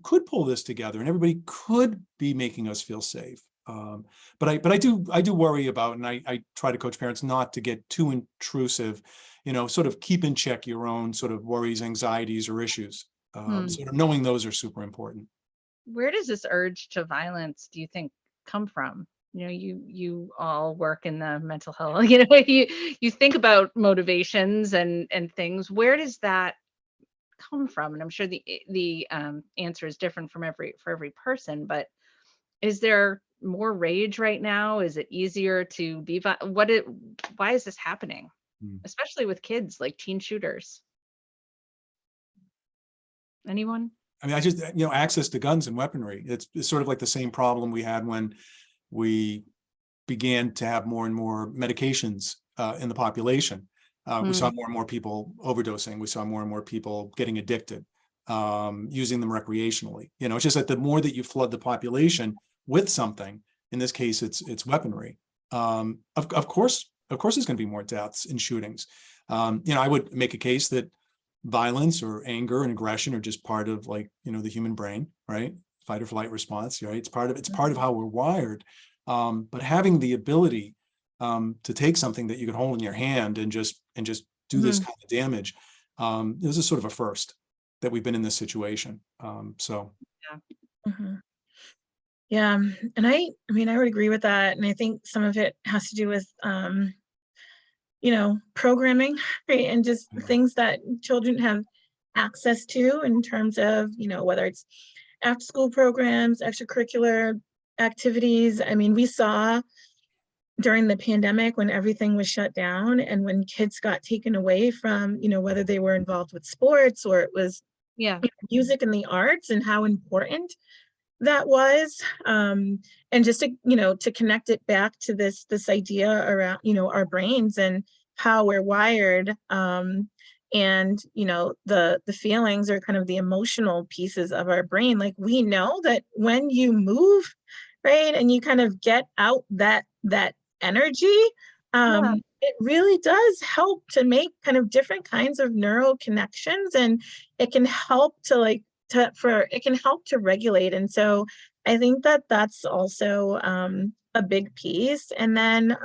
could pull this together and everybody could be making us feel safe. But I do worry about, and I try to coach parents not to get too intrusive, sort of keep in check your own sort of worries, anxieties, or issues. Sort of knowing those are super important. Where does this urge to violence, do you think, come from? You all work in the mental health, you think about motivations and things. Where does that come from? And I'm sure the answer is different for every person, but is there more rage right now? Is it easier to be why is this happening? Especially with kids, like teen shooters. Anyone? I mean, I just, access to guns and weaponry. It's sort of like the same problem we had when we began to have more and more medications in the population. We saw more and more people overdosing. We saw more and more people getting addicted, using them recreationally. It's just that the more that you flood the population with something, in this case, it's weaponry. Of course, there's going to be more deaths and shootings. I would make a case that violence or anger and aggression are just part of the human brain, right? Fight or flight response, right? It's part of how we're wired. But having the ability to take something that you can hold in your hand and just do this kind of damage, this is sort of a first that we've been in this situation. Yeah, and I mean, I would agree with that, and I think some of it has to do with programming, right? And just things that children have access to in terms of, whether it's after school programs, extracurricular activities. I mean, we saw during the pandemic when everything was shut down and when kids got taken away from, whether they were involved with sports or it was music and the arts, and how important that was. And just to connect it back to this idea around, our brains and how we're wired, and the feelings are kind of the emotional pieces of our brain. Like, we know that when you move, right, and you kind of get out that energy, it really does help to make kind of different kinds of neural connections, and it can help to regulate. And so I think that that's also a big piece. And then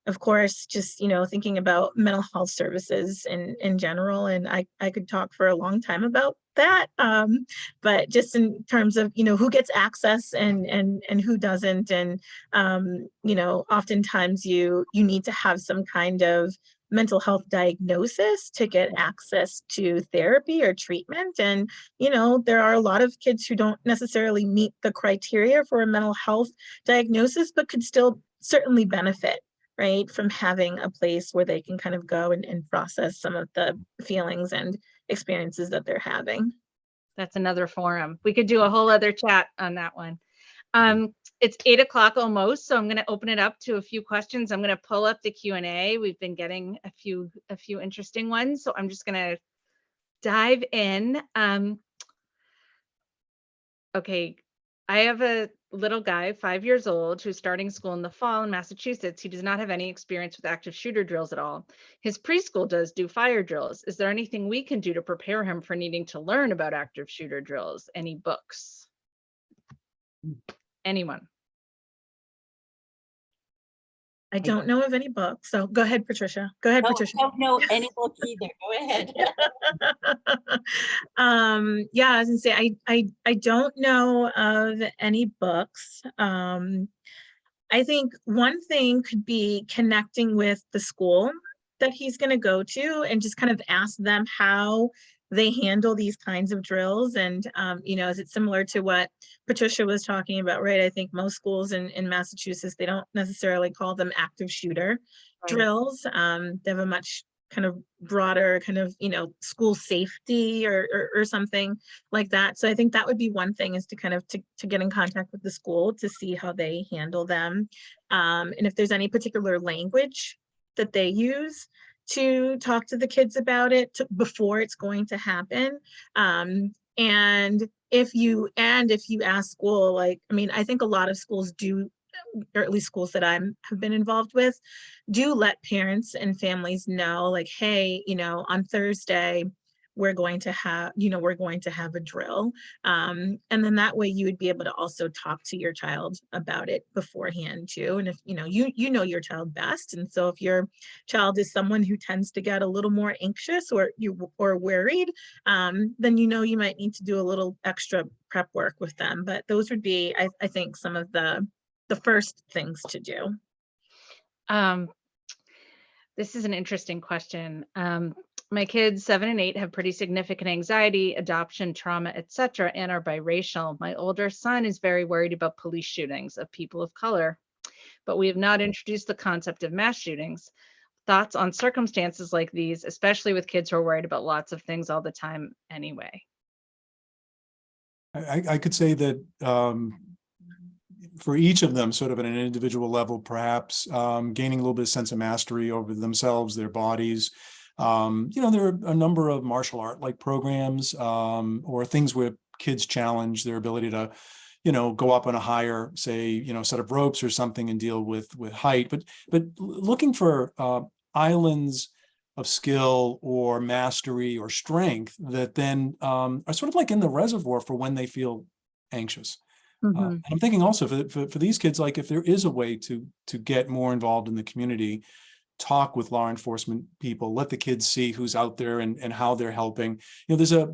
of course, just thinking about mental health services in general, and I could talk for a long time about that, but just in terms of who gets access and who doesn't, and oftentimes you need to have some kind of mental health diagnosis to get access to therapy or treatment. And there are a lot of kids who don't necessarily meet the criteria for a mental health diagnosis, but could still certainly benefit, right, from having a place where they can kind of go and process some of the feelings and experiences that they're having. That's another forum. We could do a whole other chat on that one. It's 8 o'clock almost, so I'm going to open it up to a few questions. I'm going to pull up the Q&A. We've been getting a few interesting ones, so I'm just going to dive in. Okay, I have a little guy, 5 years old, who's starting school in the fall in Massachusetts. He does not have any experience with active shooter drills at all. His preschool does do fire drills. Is there anything we can do to prepare him for needing to learn about active shooter drills? Any books? Anyone? I don't know of any books. So go ahead, Patricia. Go ahead, Patricia. I don't know any book either. Go ahead. Yeah, I was gonna say I don't know of any books. I think one thing could be connecting with the school that he's going to go to and just kind of ask them how they handle these kinds of drills. And, is it similar to what Patricia was talking about, right? I think most schools in Massachusetts, they don't necessarily call them active shooter drills. They have a much kind of broader kind of, school safety or something like that. So I think that would be one thing, is to kind of to get in contact with the school to see how they handle them. And if there's any particular language that they use to talk to the kids about it before it's going to happen. And if you ask school, like, I mean, I think a lot of schools do, or at least schools that have been involved with, do let parents and families know, like, hey, on Thursday, we're going to have a drill. And then that way you would be able to also talk to your child about it beforehand too. And if, you know your child best. And so if your child is someone who tends to get a little more anxious or worried, then, you might need to do a little extra prep work with them. But those would be, I think, some of the first things to do. This is an interesting question. My kids 7 and 8 have pretty significant anxiety, adoption, trauma, etc., and are biracial. My older son is very worried about police shootings of people of color, but we have not introduced the concept of mass shootings. Thoughts on circumstances like these, especially with kids who are worried about lots of things all the time anyway? I could say that for each of them, sort of at an individual level, perhaps gaining a little bit of sense of mastery over themselves, their bodies. There are a number of martial art like programs or things where kids challenge their ability to, go up on a higher, say, set of ropes or something and deal with height. But looking for islands of skill or mastery or strength that then are sort of like in the reservoir for when they feel anxious. And I'm thinking also for these kids, like if there is a way to get more involved in the community, talk with law enforcement people, let the kids see who's out there and how they're helping. There's a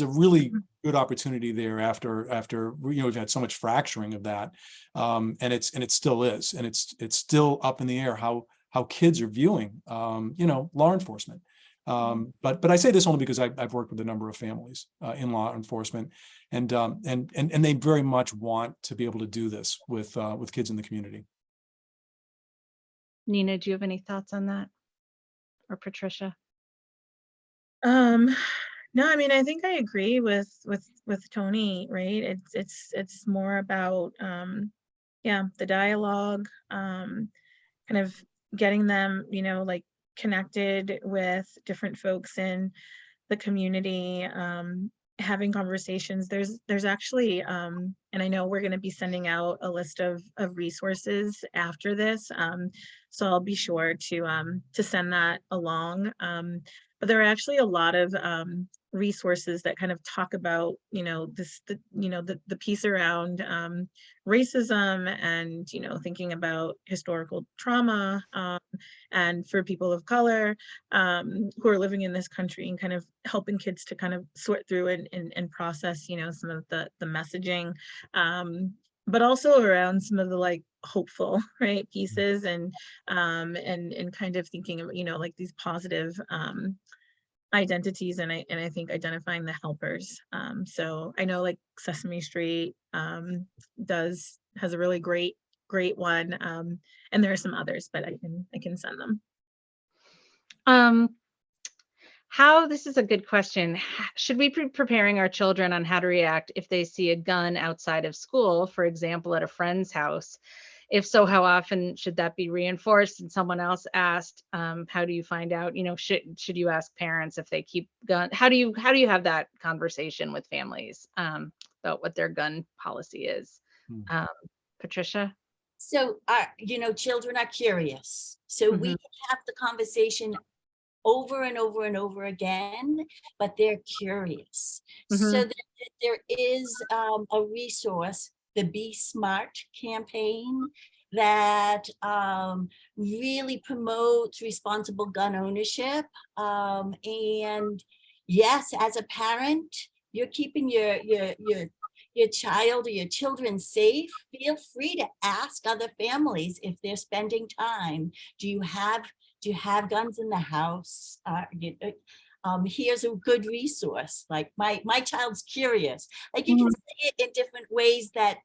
really good opportunity there after we've had so much fracturing of that, and it still is, and it's still up in the air how kids are viewing law enforcement. But I say this only because I've worked with a number of families in law enforcement, and they very much want to be able to do this with kids in the community. Neena, do you have any thoughts on that? Or Patricia? No, I mean, I think I agree with Tony, right? It's more about the dialogue, kind of getting them, like connected with different folks in the community, having conversations. There's actually, and I know we're going to be sending out a list of resources after this, so I'll be sure to send that along. But there are actually a lot of resources that kind of talk about, the piece around racism and, thinking about historical trauma, and for people of color who are living in this country, and kind of helping kids to kind of sort through and process, some of the messaging, but also around some of the like hopeful, right, pieces, and kind of thinking of, like these positive identities, and I think identifying the helpers. So I know like Sesame Street has a really great one, and there are some others, but I can send them. This is a good question. Should we be preparing our children on how to react if they see a gun outside of school, for example, at a friend's house? If so, how often should that be reinforced? And someone else asked, how do you find out, should you ask parents if they keep gun? How do you have that conversation with families about what their gun policy is? Patricia? So, children are curious. So we can have the conversation over and over and over again, but they're curious. So there is a resource, the Be Smart campaign, that really promotes responsible gun ownership. And yes, as a parent, you're keeping your child or your children safe. Feel free to ask other families if they're spending time. Do you have guns in the house? Here's a good resource. Like my child's curious. Like you can say it in different ways that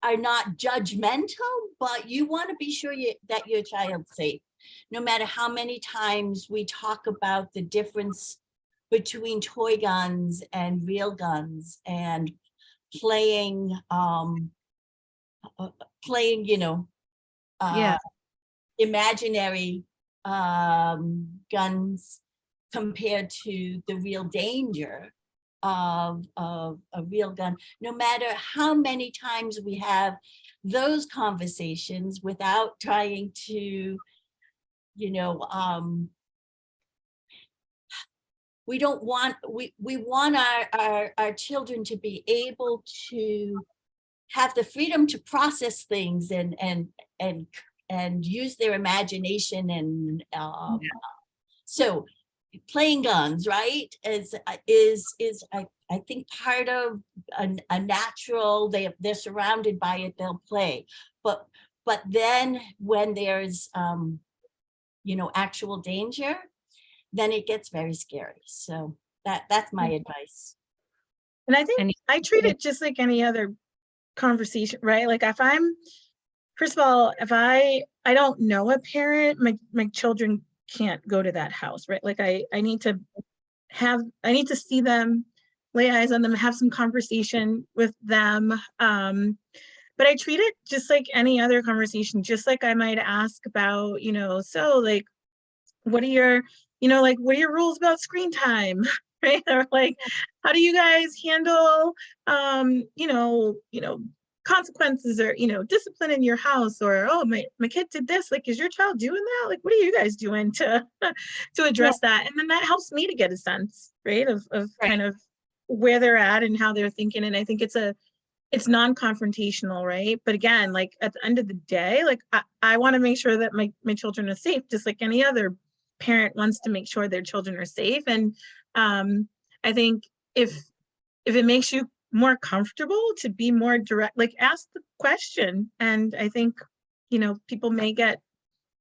are not judgmental, but you want to be sure that your child's safe. no matter how many times we talk about the difference between toy guns and real guns and playing, you know, Yeah. imaginary guns compared to the real danger of a real gun. No matter how many times we have those conversations without trying to, you know, we don't want, we want our children to be able to have the freedom to process things and use their imagination and so playing guns, right, is I think part of a natural, they're surrounded by it, they'll play, but then when there's you know, actual danger, then it gets very scary. So that's my advice. And I think And I treat it just like any other conversation, right? Like if I'm, first of all, if I don't know a parent, my children can't go to that house, right? Like I need to see them, lay eyes on them, have some conversation with them. But I treat it just like any other conversation, just like I might ask about, you know, so like, what are your, you know, like, what are your rules about screen time? Right? Or like, how do you guys handle, you know, consequences or, you know, discipline in your house, or, oh, my kid did this. Like, is your child doing that? Like, what are you guys doing to address that? And then that helps me to get a sense, right, of Right. kind of where they're at and how they're thinking. And I think it's non-confrontational, right? But again, like at the end of the day, like I want to make sure that my children are safe, just like any other parent wants to make sure their children are safe. And I think if it makes you more comfortable to be more direct, like ask the question. And I think, you know, people may get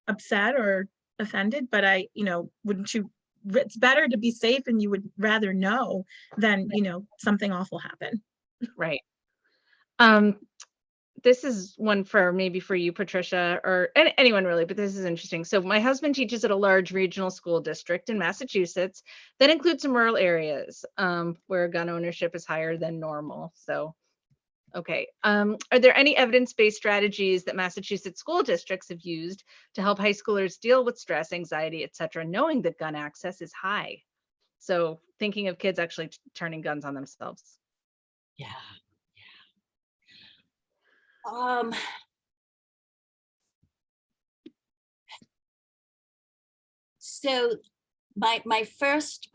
upset or offended, but wouldn't you, it's better to be safe and you would rather know than, you know, something awful happen. Right. This is one for maybe for you, Patricia, or anyone really, but this is interesting. So my husband teaches at a large regional school district in Massachusetts that includes some rural areas where gun ownership is higher than normal. So, okay. Are there any evidence-based strategies that Massachusetts school districts have used to help high schoolers deal with stress, anxiety, et cetera, knowing that gun access is high? So thinking of kids actually turning guns on themselves. Yeah. So my first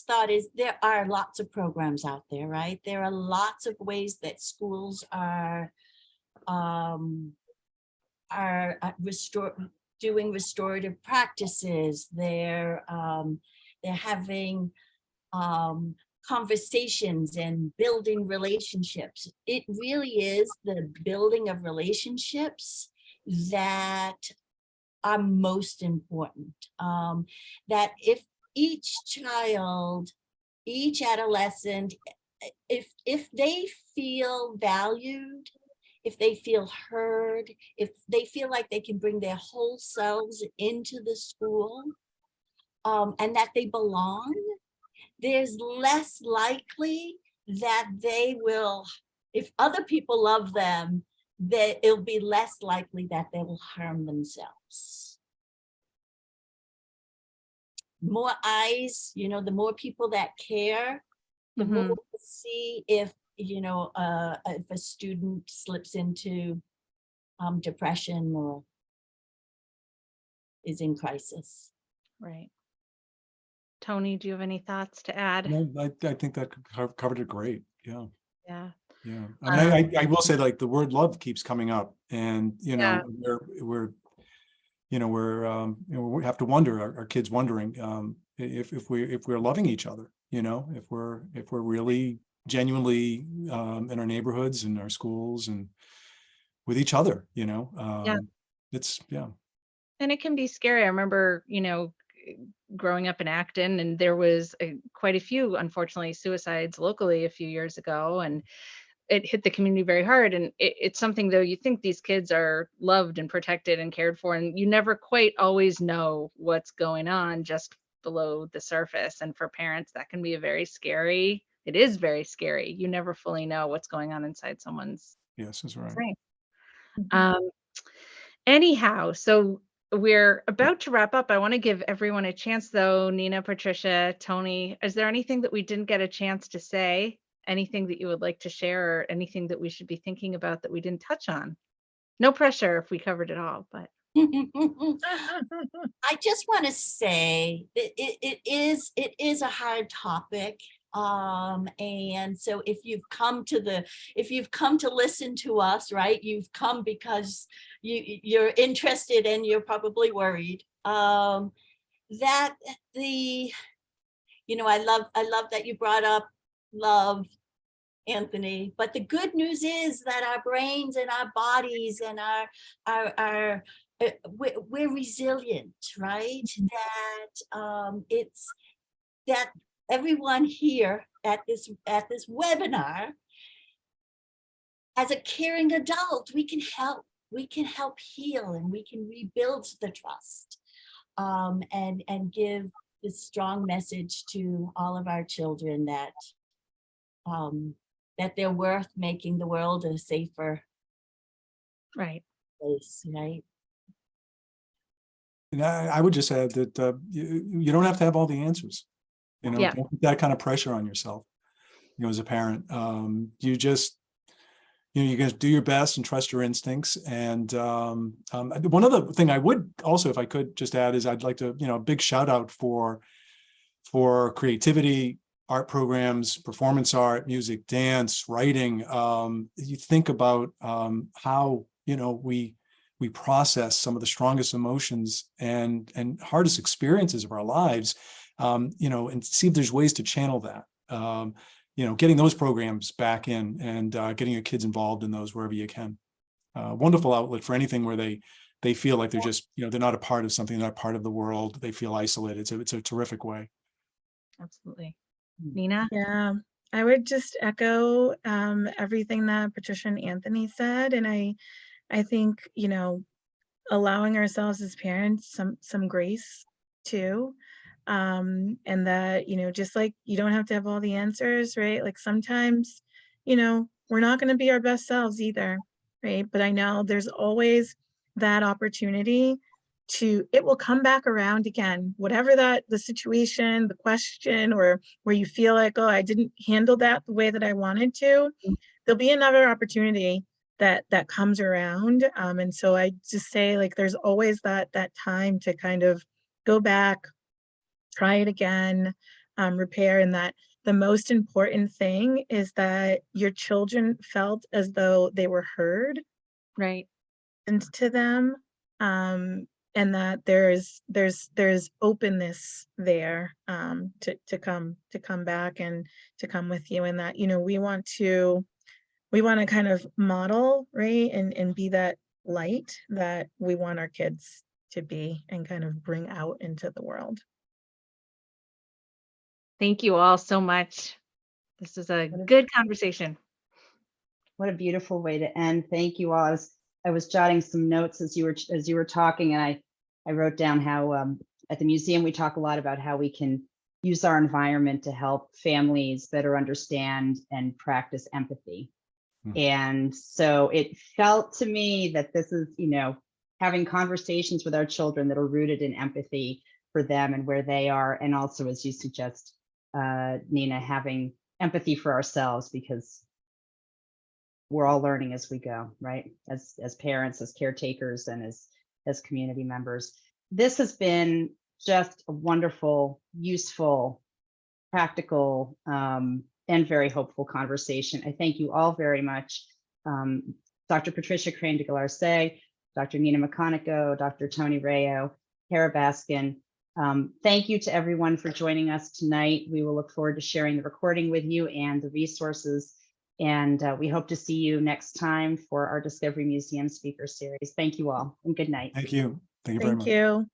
thought is there are lots of programs out there, right? There are lots of ways that schools are doing restorative practices. They're having conversations and building relationships. It really is the building of relationships that are most important. That if each child, each adolescent, if they feel valued, if they feel heard, if they feel like they can bring their whole selves into the school, and that they belong, there's less likely that they will, if other people love them, that it'll be less likely that they will harm themselves. More eyes, you know, the more people that care, the more we'll see if, you know, if a student slips into depression or is in crisis. Right. Tony, do you have any thoughts to add? No, I think that covered it great. Yeah. Yeah. Yeah. I mean, I will say, like, the word love keeps coming up, and, you Yeah. know, we have to wonder, our kids wondering if we're loving each other, you know, if we're really genuinely in our neighborhoods and our schools and with each other, you know. Yeah. It's, yeah. And it can be scary. I remember, you know, growing up in Acton, and there was quite a few, unfortunately, suicides locally a few years ago. And it hit the community very hard. And it's something, though, you think these kids are loved and protected and cared for, and you never quite always know what's going on just below the surface. And for parents, that can be it is very scary. You never fully know what's going on inside someone's Yes, that's right. brain. Mhm. Anyhow, so we're about to wrap up. I want to give everyone a chance, though. Neena, Patricia, Tony, is there anything that we didn't get a chance to say? Anything that you would like to share, or anything that we should be thinking about that we didn't touch on? No pressure if we covered it all, but I just want to say that it is a hard topic. And so if you've come to listen to us, right, you've come because you're interested and you're probably worried. That I love that you brought up love, Anthony, but the good news is that our brains and our bodies and we're resilient, right? That it's that everyone here at this webinar, as a caring adult, we can help heal, and we can rebuild the trust, and give this strong message to all of our children that they're worth making the world a safer right. place, right? And I would just add that you don't have to have all the answers. Yeah. Don't put that kind of pressure on yourself. As a parent, you just, you guys do your best and trust your instincts. And one other thing I would also, if I could just add, is I'd like to, a big shout out for creativity, art programs, performance art, music, dance, writing. You think about how, we process some of the strongest emotions and hardest experiences of our lives, and see if there's ways to channel that. Getting those programs back in and getting your kids involved in those wherever you can. Wonderful outlet for anything where they feel like they're just, they're not a part of something, they're not part of the world. They feel isolated. It's a terrific way. Absolutely. Neena? Yeah, I would just echo everything that Patricia and Anthony said. And I think, allowing ourselves as parents some grace too. And that, just like you don't have to have all the answers, right? Like sometimes, we're not going to be our best selves either, right? But I know there's always that opportunity it will come back around again, whatever the situation, the question, or where you feel like, oh, I didn't handle that the way that I wanted to, there'll be another opportunity that comes around. And so I just say, like, there's always that time to kind of go back, try it again, repair. And that the most important thing is that your children felt as though they were heard, Right. and to them, and that there's openness there, to come back and to come with you. And that, we want to kind of model, right, and be that light that we want our kids to be and kind of bring out into the world. Thank you all so much. This is a good conversation. What a beautiful way to end. Thank you all. I was jotting some notes as you were talking, and I wrote down how at the museum we talk a lot about how we can use our environment to help families better understand and practice empathy. And so it felt to me that this is, having conversations with our children that are rooted in empathy for them and where they are, and also, as you suggest, Neena, having empathy for ourselves, because we're all learning as we go, right? As parents, as caretakers, and as community members. This has been just a wonderful, useful, practical, and very hopeful conversation. I thank you all very much. Dr. Patricia Crain de Galarce, Dr. Neena McConnico, Dr. Tony Rayo, Kara Baskin. Thank you to everyone for joining us tonight. We will look forward to sharing the recording with you and the resources. And we hope to see you next time for our Discovery Museum Speaker Series. Thank you all, and good night. Thank you. Thank you very much. Thank you.